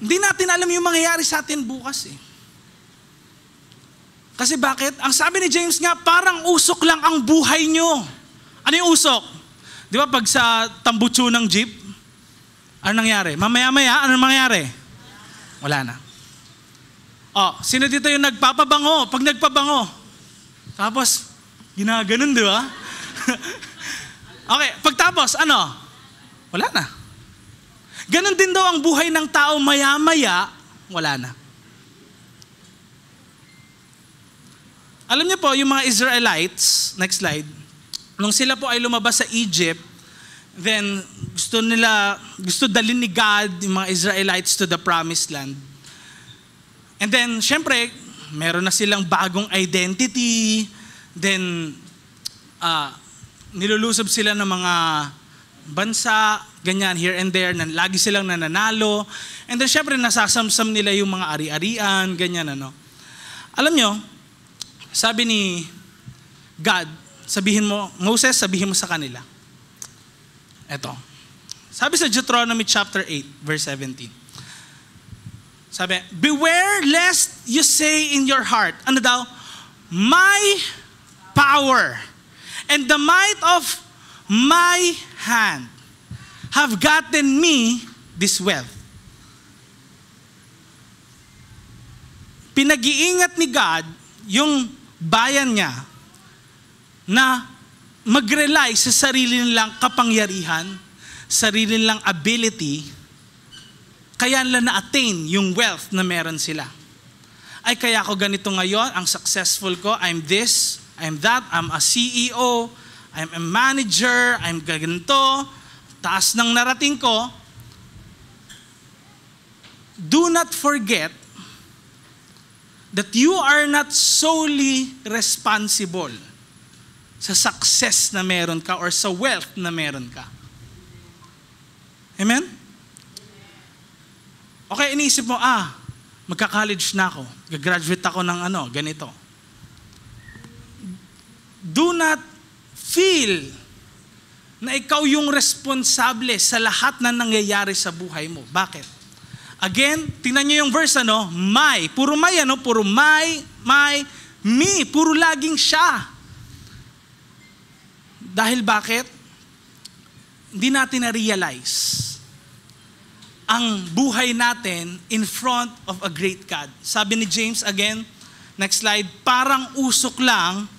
Hindi natin alam yung mangyayari sa atin bukas eh. Kasi bakit? Ang sabi ni James nga, parang usok lang ang buhay nyo. Ano yung usok? Di ba pag sa tambutso ng jeep, ano nangyari? Mamaya-maya, ano mangyari? Wala na. Sino dito yung nagpapabango? Pag nagpabango, tapos, ginaganon, di ba? Okay, pagtapos, ano? Wala na. Ganon din daw ang buhay ng tao, maya-maya, wala na. Alam niyo po, yung mga Israelites, next slide, nung sila po ay lumabas sa Egypt, then gusto dalhin ni God yung mga Israelites to the promised land. And then, syempre, meron na silang bagong identity. Then, nilulusob sila ng mga bansa, ganyan, here and there, lagi silang nananalo. And then, syempre, nasasamsam nila yung mga ari-arian, ganyan, ano. Alam nyo, sabi ni God, sabihin mo, Moses, sabihin mo sa kanila. Eto. Sabi sa Deuteronomy chapter 8, verse 17. Sabi, beware lest you say in your heart, ano daw? My power and the might of my hand have gotten me this wealth. Pinag-iingat ni God yung bayan niya na mag-rely sa sarili nilang kapangyarihan, sarili nilang ability, kaya nila na-attain yung wealth na meron sila. Ay, kaya ako ganito ngayon, ang successful ko, I'm this, I'm that, I'm a CEO, I'm a manager, I'm ganito, taas ng narating ko. Do not forget that you are not solely responsible sa success na meron ka or sa wealth na meron ka. Amen? Okay, iniisip mo, magka-college na ako. Gagraduate ako ng ganito. Do not feel na ikaw yung responsable sa lahat na nangyayari sa buhay mo. Bakit? Again, tingnan niyo yung verse, my. Puro may, puro my, me. Puro laging siya. Dahil bakit? Hindi natin na-realize ang buhay natin in front of a great God. Sabi ni James, again, next slide, parang usok lang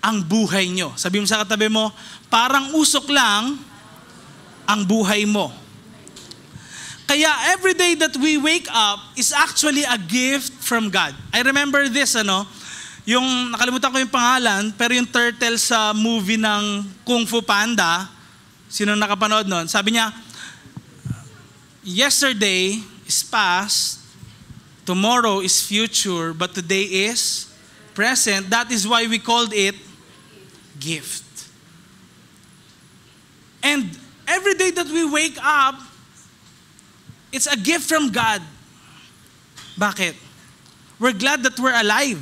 ang buhay nyo. Sabi mo sa katabi mo, parang usok lang ang buhay mo. Kaya every day that we wake up is actually a gift from God. I remember this, yung nakalimutan ko yung pangalan, pero yung turtle sa movie ng Kung Fu Panda, sino nakapanood nun? Sabi niya, yesterday is past, tomorrow is future, but today is present. That is why we called it gift. And every day that we wake up, it's a gift from God. Bakit? We're glad that we're alive.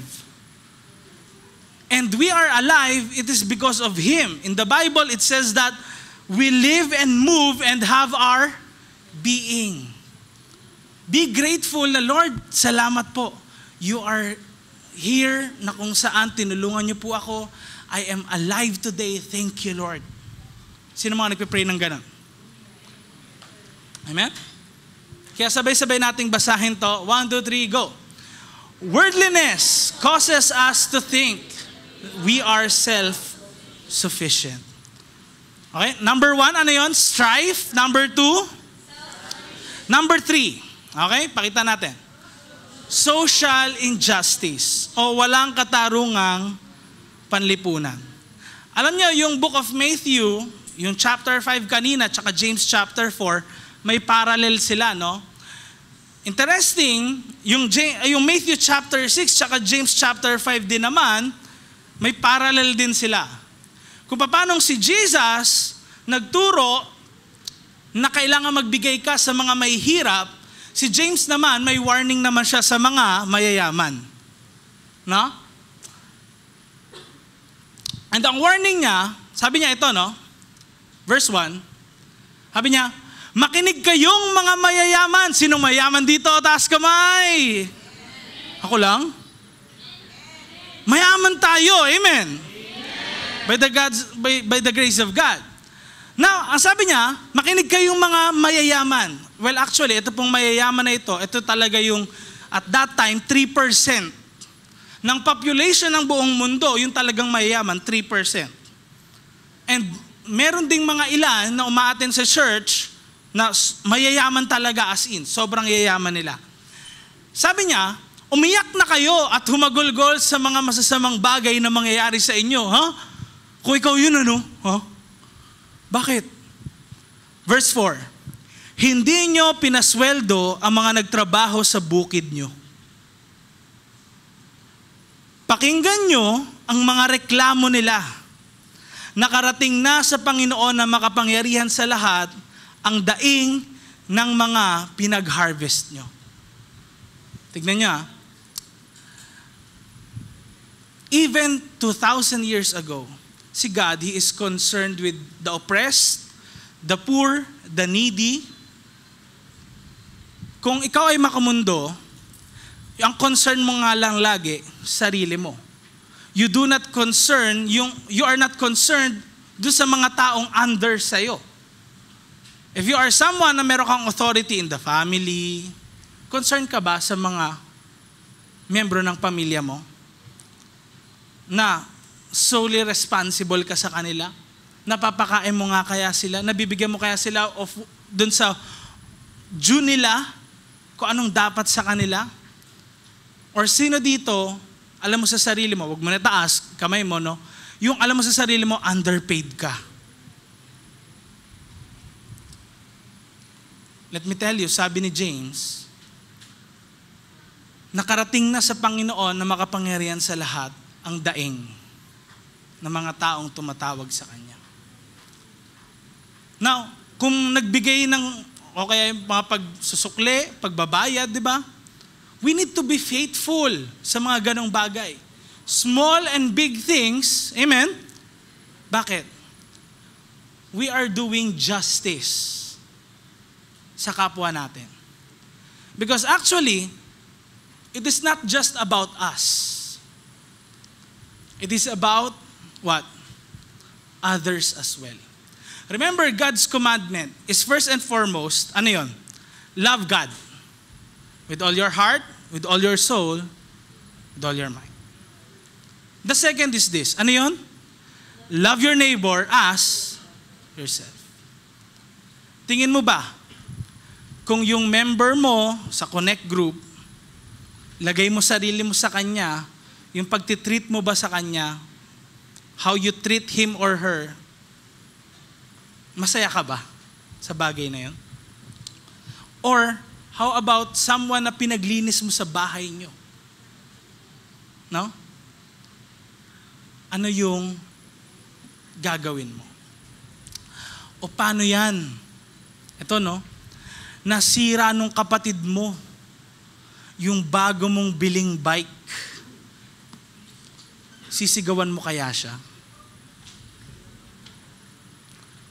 And we are alive, it is because of Him. In the Bible, it says that we live and move and have our being. Be grateful na, Lord, salamat po. You are here na kung saan tinulungan niyo po ako. I am alive today. Thank you, Lord. Sino mga nagpipray ng ganun? Amen? Kaya sabay-sabay nating basahin to. 1, 2, 3, go. Worldliness causes us to think we are self-sufficient. Okay? Number 1, ano yon? Strife. Number 2. Number 3. Okay? Pakita natin. Social injustice o walang katarungang panlipunan. Alam niyo, yung Book of Matthew, yung chapter 5 kanina, tsaka James chapter 4, may parallel sila, no? Interesting, yung Matthew chapter 6 tsaka James chapter 5 din naman, may parallel din sila. Kung paano si Jesus nagturo na kailangan magbigay ka sa mga mahihirap, si James naman may warning naman siya sa mga mayayaman. No? And ang warning niya, sabi niya ito, no? Verse 1, sabi niya, makinig kayong mga mayayaman. Sinong mayaman dito? Taas kamay. Ako lang? Mayaman tayo. Amen. By the grace of God. Now, ang sabi niya, makinig kayong mga mayayaman. Well, actually, ito pong mayayaman na ito talaga yung, at that time, 3% ng population ng buong mundo, yung talagang mayayaman, 3%. And meron ding mga ilan na umaattend sa church na mayayaman talaga as in, sobrang yayaman nila. Sabi niya, umiyak na kayo at humagulgol sa mga masasamang bagay na mangyayari sa inyo. Ha? Kung ikaw yun, ano? Ha? Bakit? Verse 4, hindi nyo pinasweldo ang mga nagtrabaho sa bukid nyo. Pakinggan nyo ang mga reklamo nila. Nakarating na sa Panginoon na makapangyarihan sa lahat ang daing ng mga pinag-harvest nyo. Tignan nyo. Even 2,000 years ago, si God, He is concerned with the oppressed, the poor, the needy. Kung ikaw ay makamundo, ang concern mo nga lang lagi, sarili mo. You are not concerned do sa mga taong under sa'yo. If you are someone na meron kang authority in the family, concerned ka ba sa mga membro ng pamilya mo? Na solely responsible ka sa kanila? Napapakain mo nga kaya sila? Nabibigyan mo kaya sila of dun sa due nila kung anong dapat sa kanila? Or sino dito, alam mo sa sarili mo, wag mo na taas, kamay mo, no? Yung alam mo sa sarili mo, underpaid ka. Let me tell you, sabi ni James, nakarating na sa Panginoon na makapangyarihan sa lahat ang daing ng mga taong tumatawag sa Kanya. Now, kung nagbigay ng, o kaya mga pagsusukli, pagbabayad, di ba? We need to be faithful sa mga ganong bagay. Small and big things, amen? Bakit? We are doing justice sa kapwa natin. Because actually, it is not just about us. It is about what? Others as well. Remember, God's commandment is first and foremost, ano yun? Love God. With all your heart, with all your soul, with all your mind. The second is this. Ano yun? Love your neighbor as yourself. Tingin mo ba, kung yung member mo sa Connect Group, lagay mo sarili mo sa kanya, yung pagtitreat mo ba sa kanya, how you treat him or her, masaya ka ba sa bagay na yun? Or, how about someone na pinaglinis mo sa bahay nyo? No? Ano yung gagawin mo? O paano yan? Ito, no? Nasira nung kapatid mo yung bago mong biling bike, sisigawan mo kaya siya?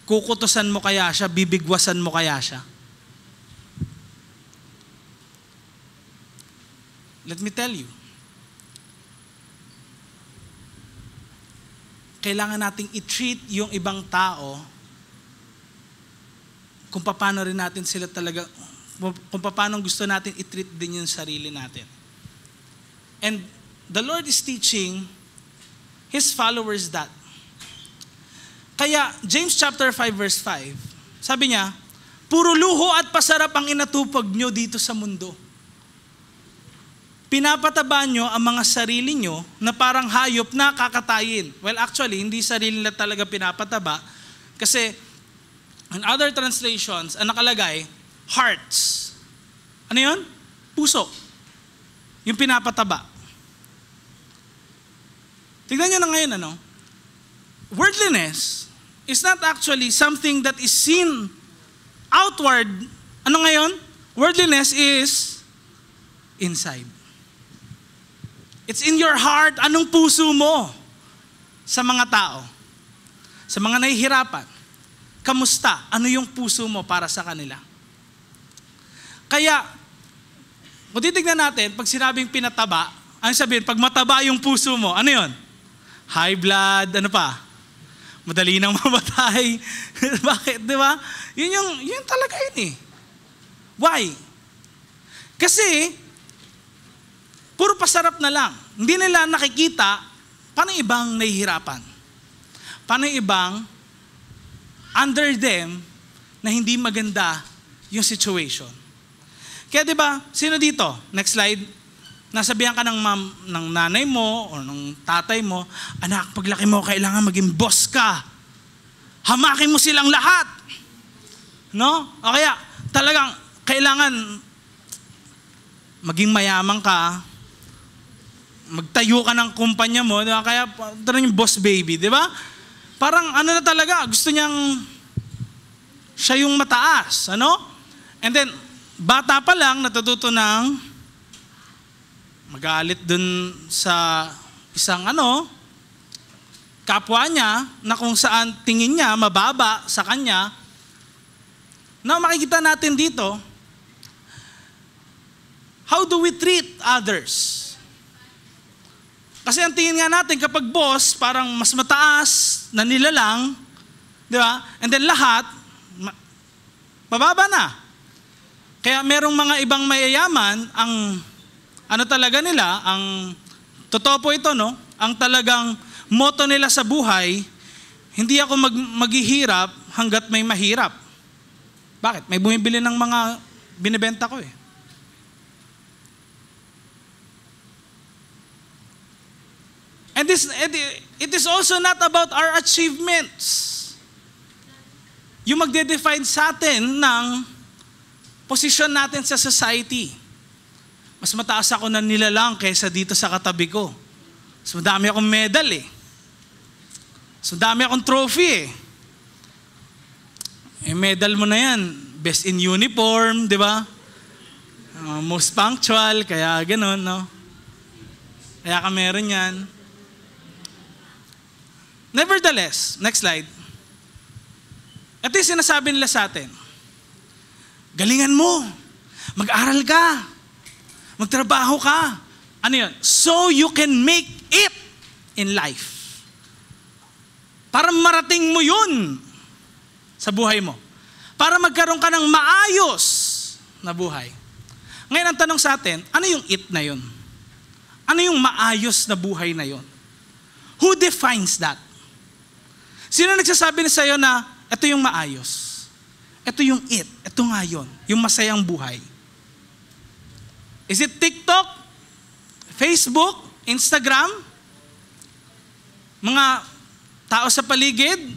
Kukutusan mo kaya siya? Bibigwasan mo kaya siya? Let me tell you, kailangan nating i-treat yung ibang tao kung paano rin natin sila talaga, kung paano gusto natin i-treat din yung sarili natin. And the Lord is teaching His followers that. Kaya James chapter 5 verse 5, sabi niya, puro luho at pasarap ang inatupag nyo dito sa mundo. Pinapataba nyo ang mga sarili nyo na parang hayop na kakatayin. Well, actually, hindi sarili nila talaga pinapataba kasi in other translations, ang nakalagay, hearts. Ano yun? Puso. Yung pinapataba. Tignan nyo na ngayon, worldliness is not actually something that is seen outward. Ano ngayon? Worldliness is inside. It's in your heart. Anong puso mo sa mga tao? Sa mga nahihirapan? Kamusta? Ano yung puso mo para sa kanila? Kaya, kung titignan natin, pag sinabing pinataba, ano sabihin? Pag mataba yung puso mo, ano yun? High blood, ano pa? Madali nang mamatay. Bakit, di ba? Yun talaga yun eh. Why? Kasi, puro pasarap na lang. Hindi nila nakikita paano ibang nahihirapan. Paano ibang under them na hindi maganda yung situation. Kaya diba, sino dito? Next slide. Nasabihan ka ng nanay mo o ng tatay mo, anak, paglaki mo, kailangan maging boss ka. Hamakin mo silang lahat. No? O kaya, talagang kailangan maging mayaman ka, magtayo ka ng kumpanya mo, diba? Kaya ito yung boss baby, di ba? Parang ano na talaga, gusto niyang siya yung mataas, ano? And then, bata pa lang, natututo ng magalit dun sa isang kapwa niya, na kung saan tingin niya, mababa sa kanya. Now, makikita natin dito, how do we treat others? Kasi ang tingin nga natin kapag boss, parang mas mataas na nilalang, di ba? And then lahat, mababa na. Kaya merong mga ibang mayayaman, ang talaga nila, ang totoo po ito, no? Ang talagang motto nila sa buhay, hindi ako maghihirap hanggat may mahirap. Bakit? May bumibili ng mga binibenta ko eh. And it is also not about our achievements. Yung magde-define sa atin ng posisyon natin sa society. Mas mataas ako na nilalang kaysa dito sa katabi ko. Mas madami akong medal eh. Mas madami akong trophy eh. Medal mo na yan. Best in uniform, di ba? Most punctual, kaya ganun, no? Kaya ka meron yan. Nevertheless, next slide. Ito yung sinasabi nila sa atin. Galingan mo. Mag-aral ka. Magtrabaho ka. Ano yun? So you can make it in life. Para marating mo yun sa buhay mo. Para magkaroon ka ng maayos na buhay. Ngayon ang tanong sa atin, ano yung it na yun? Ano yung maayos na buhay na yun? Who defines that? Sino nagsasabi na sa'yo na ito yung maayos? Ito yung it. Ito nga yun. Yung masayang buhay. Is it TikTok? Facebook? Instagram? Mga tao sa paligid?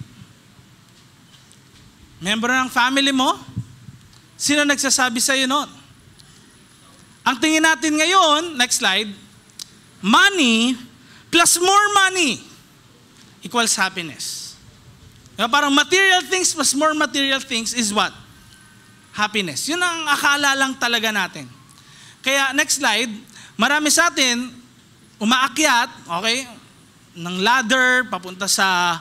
Member ng family mo? Sino nagsasabi sa'yo nun? Ang tingin natin ngayon, next slide, money plus more money equals happiness. Parang material things plus more material things is what? Happiness. Yun ang akala lang talaga natin. Kaya next slide, marami sa atin umaakyat, okay, ng ladder papunta sa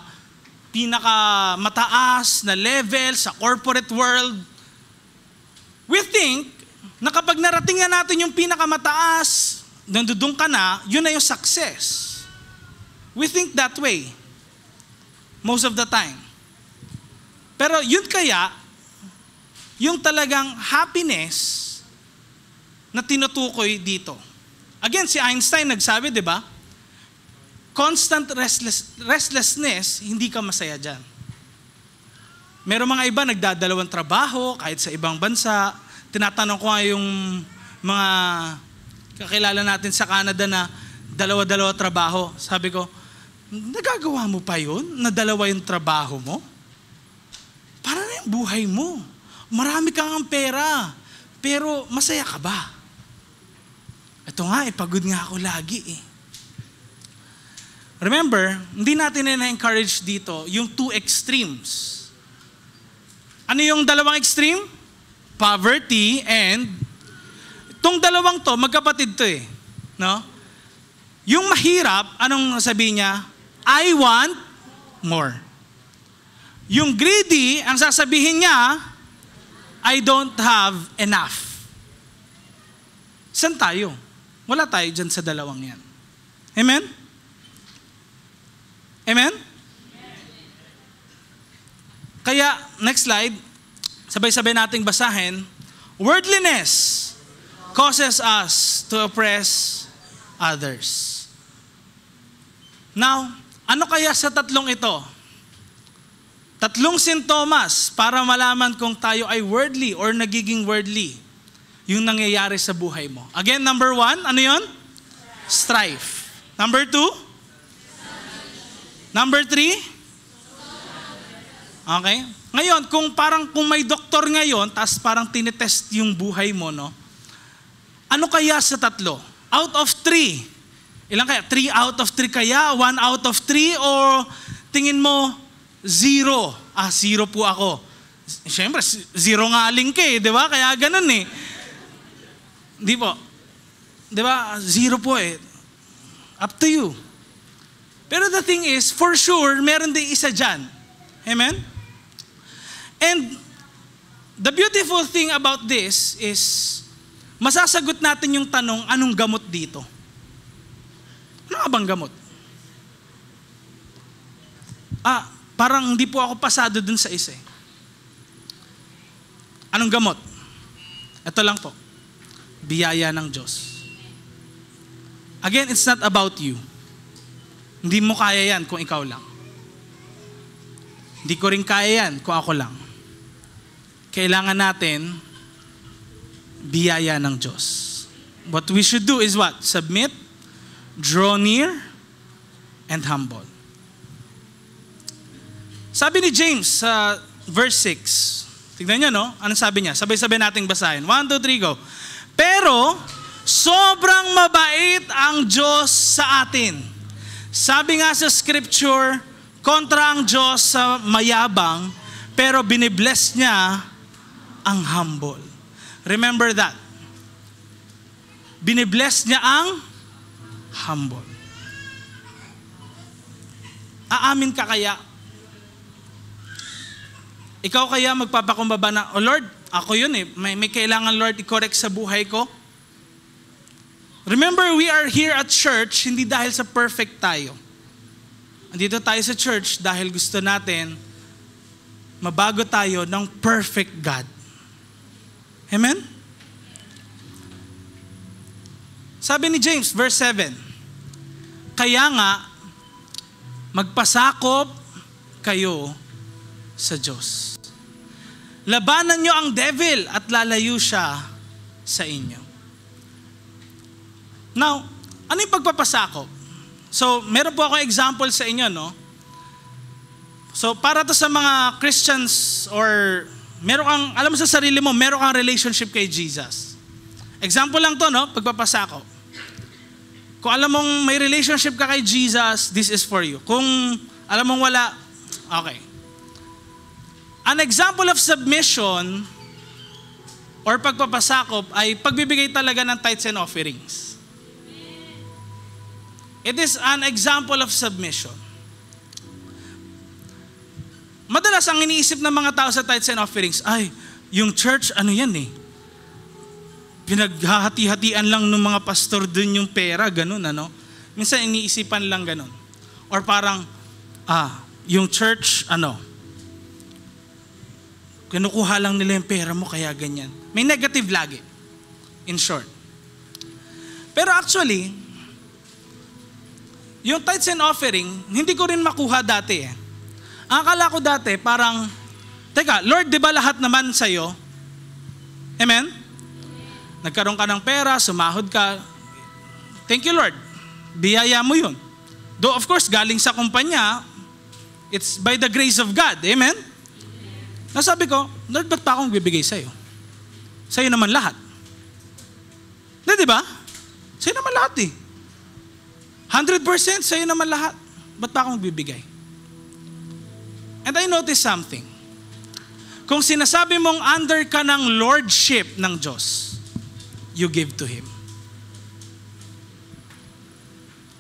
pinakamataas na level sa corporate world. We think na kapag narating na natin yung pinakamataas, nandudong ka na, yun na yung success. We think that way most of the time. Pero yun kaya, yung talagang happiness na tinutukoy dito. Again, si Einstein nagsabi, di ba? Constant restlessness, hindi ka masaya dyan. Meron mga iba nagdadalawang trabaho kahit sa ibang bansa. Tinatanong ko nga yung mga kakilala natin sa Canada na dalawa-dalawa trabaho. Sabi ko, nagagawa mo pa yun? Na dalawa yung trabaho mo? Para na yung buhay mo. Marami kang pera. Pero masaya ka ba? Ito nga, pagod nga ako lagi eh. Remember, hindi natin na-encourage dito yung two extremes. Ano yung dalawang extreme? Poverty and itong dalawang to, magkapatid to eh. No? Yung mahirap, anong sabihin niya? I want more. Yung greedy, ang sasabihin niya, I don't have enough. Saan tayo? Wala tayo dyan sa dalawang yan. Amen? Amen? Kaya, next slide, sabay-sabay nating basahin. Worldliness causes us to oppress others. Now, ano kaya sa tatlong ito? Tatlong sintomas para malaman kung tayo ay worldly or nagiging worldly yung nangyayari sa buhay mo. Again, number 1, ano yun? Strife. Number 2? Number 3? Okay? Ngayon, kung may doktor ngayon, tas parang tinetest yung buhay mo, no? Ano kaya sa tatlo? Out of 3. Ilan kaya? 3 out of 3 kaya? 1 out of 3? O tingin mo, 0? 0 po ako. Siyempre, 0 nga link eh, di ba? Kaya ganun eh. Di po. Di ba? 0 po eh. Up to you. Pero the thing is, for sure, meron din isa dyan. Amen? And the beautiful thing about this is, masasagot natin yung tanong, anong gamot dito? Ano nga bang gamot? Parang hindi po ako pasado dun sa isa eh. Anong gamot? Ito lang po. Biyaya ng Diyos. Again, it's not about you. Hindi mo kaya yan kung ikaw lang. Hindi ko rin kaya yan kung ako lang. Kailangan natin biyaya ng Diyos. What we should do is what? Submit, draw near, and humble. Sabi ni James sa verse 6, tignan niyo, no? Anong sabi niya? Sabay-sabay nating basahin. 1, 2, 3, go. Pero, sobrang mabait ang Diyos sa atin. Sabi nga sa scripture, kontra ang Diyos sa mayabang, pero binibless niya ang humble. Remember that. Binibless niya ang humble. Aamin ka kaya? Ikaw kaya magpapakumbaba na, oh Lord, ako yun eh, may kailangan Lord i-correct sa buhay ko? Remember, we are here at church, hindi dahil sa perfect tayo. Andito tayo sa church dahil gusto natin mabago tayo ng perfect God. Amen? Sabi ni James, verse 7, kaya nga, magpasakop kayo sa Diyos. Labanan nyo ang devil at lalayo siya sa inyo. Now, ano yung pagpapasakop? So, meron po ako example sa inyo, no? So, para to sa mga Christians or meron kang, alam mo sa sarili mo, meron kang relationship kay Jesus. Example lang to, no? Pagpapasakop. Kung alam mong may relationship ka kay Jesus, this is for you. Kung alam mong wala, okay. An example of submission or pagpapasakop ay pagbibigay talaga ng tithes and offerings. It is an example of submission. Madalas ang iniisip ng mga tao sa tithes and offerings, ay, yung church, ano yan eh, pinaghahati-hatian lang ng mga pastor dun yung pera, ganun ano. Minsan iniisipan lang ganun. Or parang, yung church, kinukuha lang nila yung pera mo kaya ganyan. May negative lagi, in short. Pero actually, yung tithes and offering, hindi ko rin makuha dati eh. Ang akala ko dati, parang, teka, Lord, di ba lahat naman sa'yo? Amen? Nagkaroon ka ng pera, sumahod ka. Thank you, Lord. Biyaya mo yun. Though, of course, galing sa kumpanya, it's by the grace of God. Amen? Nasabi ko, Lord, ba't pa akong bibigay sa'yo? Sa'yo naman lahat. Di ba? Sa'yo naman lahat eh. 100% sa'yo naman lahat. Ba't pa akong bibigay? And I noticed something. Kung sinasabi mong under ka ng lordship ng Diyos, you give to Him.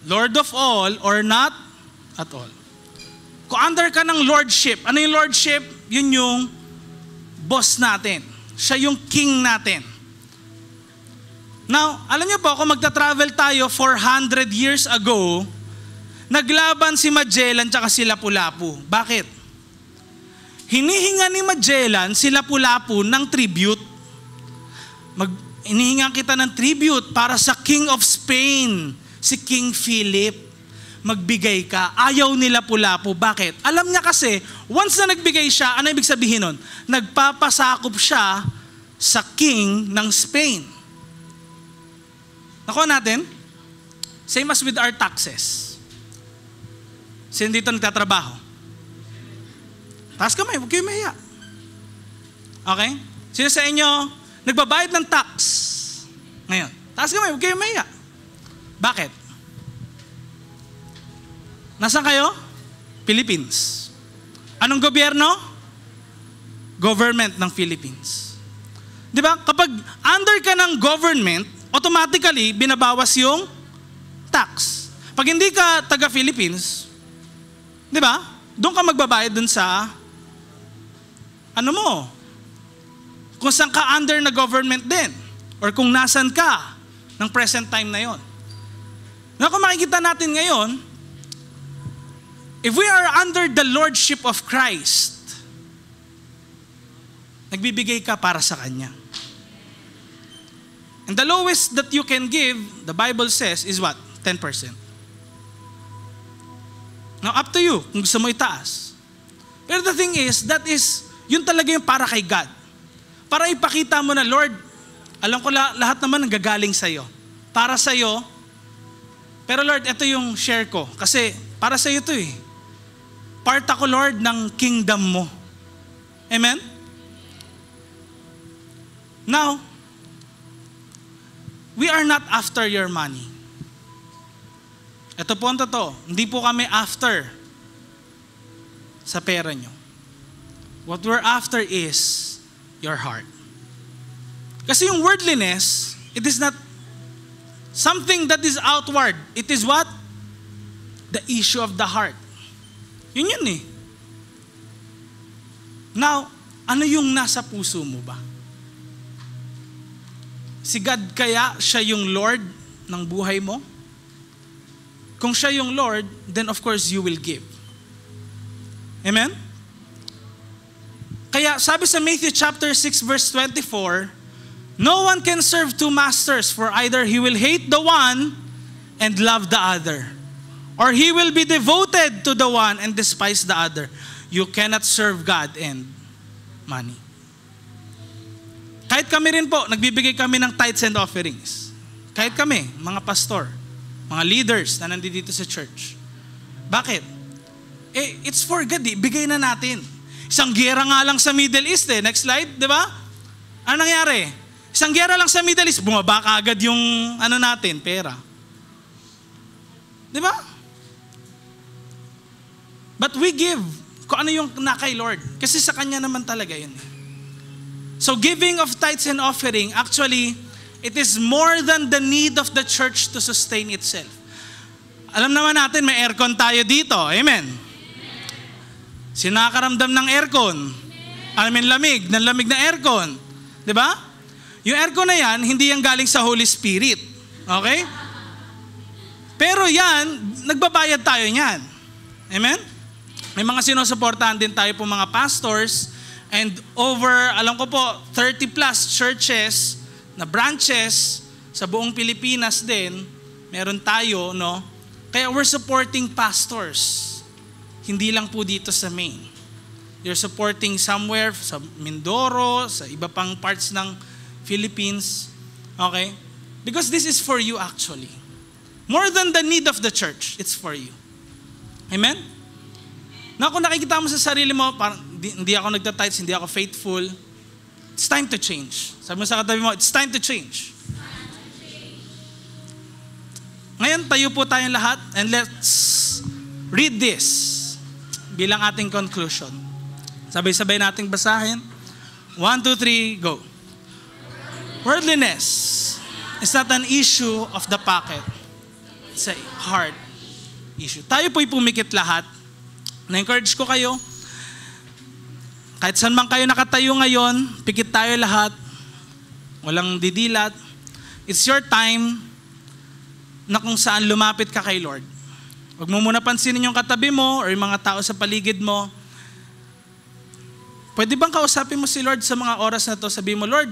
Lord of all or not at all. Kung under ka ng lordship, ano yung lordship? Yun yung boss natin. Siya yung king natin. Now, alam niyo po, kung magta-travel tayo 400 years ago, naglaban si Magellan tsaka si Lapu-Lapu. Bakit? Hinihinga ni Magellan si Lapu-Lapu ng tribute. Hinihinga kita ng tribute para sa King of Spain, si King Philip. Magbigay ka. Ayaw ni Lapu-Lapu. Bakit? Alam niya kasi, once na nagbigay siya, ano ibig sabihin nun? Nagpapasakop siya sa King ng Spain. Nakuha natin? Same as with our taxes. Sino dito nagtatrabaho? Taas kamay, huwag kayo mahiya. Okay? Sino sa inyo nagbabayad ng tax? Ngayon, taas kamay, huwag kayo mahiya. Bakit? Nasaan kayo? Philippines. Anong gobyerno? Government ng Philippines. Di ba? Kapag under ka ng government, automatically, binabawas yung tax. Pag hindi ka taga-Philippines, di ba? Doon ka magbabayad dun sa, kung saan ka under na government din, or kung nasan ka ng present time na yon. Na kung makikita natin ngayon, if we are under the lordship of Christ, nagbibigay ka para sa Kanya. And the lowest that you can give, the Bible says, is what? 10%. Now, up to you, kung gusto mo itaas. Pero the thing is, yun talaga yung para kay God. Para ipakita mo na, Lord, alam ko lahat naman nanggagaling sa'yo. Para sa'yo, pero Lord, ito yung share ko. Kasi, para sa'yo to eh. Part ako, Lord, ng kingdom mo. Amen? Now, we are not after your money. Ito po ang totoo. Hindi po kami after sa pera nyo. What we're after is your heart. Kasi yung worldliness, it is not something that is outward. It is what? The issue of the heart. Yun eh. Now, ano yung nasa puso mo ba? Si God kaya siya yung Lord ng buhay mo? Kung siya yung Lord, then of course you will give. Amen? Kaya sabi sa Matthew chapter 6 verse 24, no one can serve two masters, for either he will hate the one and love the other, or he will be devoted to the one and despise the other. You cannot serve God and money. Kahit kami rin po, nagbibigay kami ng tithes and offerings. Kahit kami, mga pastor, mga leaders na nandito dito sa church. Bakit? It's for God eh. Bigay na natin. Isang gera nga lang sa Middle East eh. Next slide, di ba? Ano nangyari? Isang gera lang sa Middle East, bumaba ka agad yung natin, pera. Di ba? But we give kung ano yung na kay Lord. Kasi sa Kanya naman talaga yun. So giving of tithes and offering, actually, it is more than the need of the church to sustain itself. Alam naman natin, may aircon tayo dito. Amen. Sino nakakaramdam ng aircon? Lamig na aircon. Diba? Yung aircon na yan, hindi yan galing sa Holy Spirit. Okay? Pero yan, nagbabayad tayo niyan. Amen? May mga sinusuportahan din tayo po mga pastors, and over, alam ko po, 30 plus churches na branches sa buong Pilipinas din, meron tayo, no? Kaya we're supporting pastors. Hindi lang po dito sa Maine. You're supporting somewhere sa Mindoro, sa iba pang parts ng Philippines. Okay? Because this is for you actually. More than the need of the church, it's for you. Amen? Na kung nakikita mo sa sarili mo, parang hindi ako nagtitithes, hindi ako faithful, it's time to change. Sabi mo sa katabi mo, it's time to change. Ngayon, tayo po tayong lahat and let's read this bilang ating conclusion. Sabay-sabay nating basahin. 1, 2, 3, go. Worldliness is not an issue of the pocket. It's a heart issue. Tayo po'y pumikit lahat. Na-encourage ko kayo. Kahit saan man kayo nakatayo ngayon, pikit tayo lahat. Walang didilat. It's your time na kung saan lumapit ka kay Lord. Huwag mo muna pansinin yung katabi mo or yung mga tao sa paligid mo. Pwede bang kausapin mo si Lord sa mga oras na to? Sabihin mo, Lord,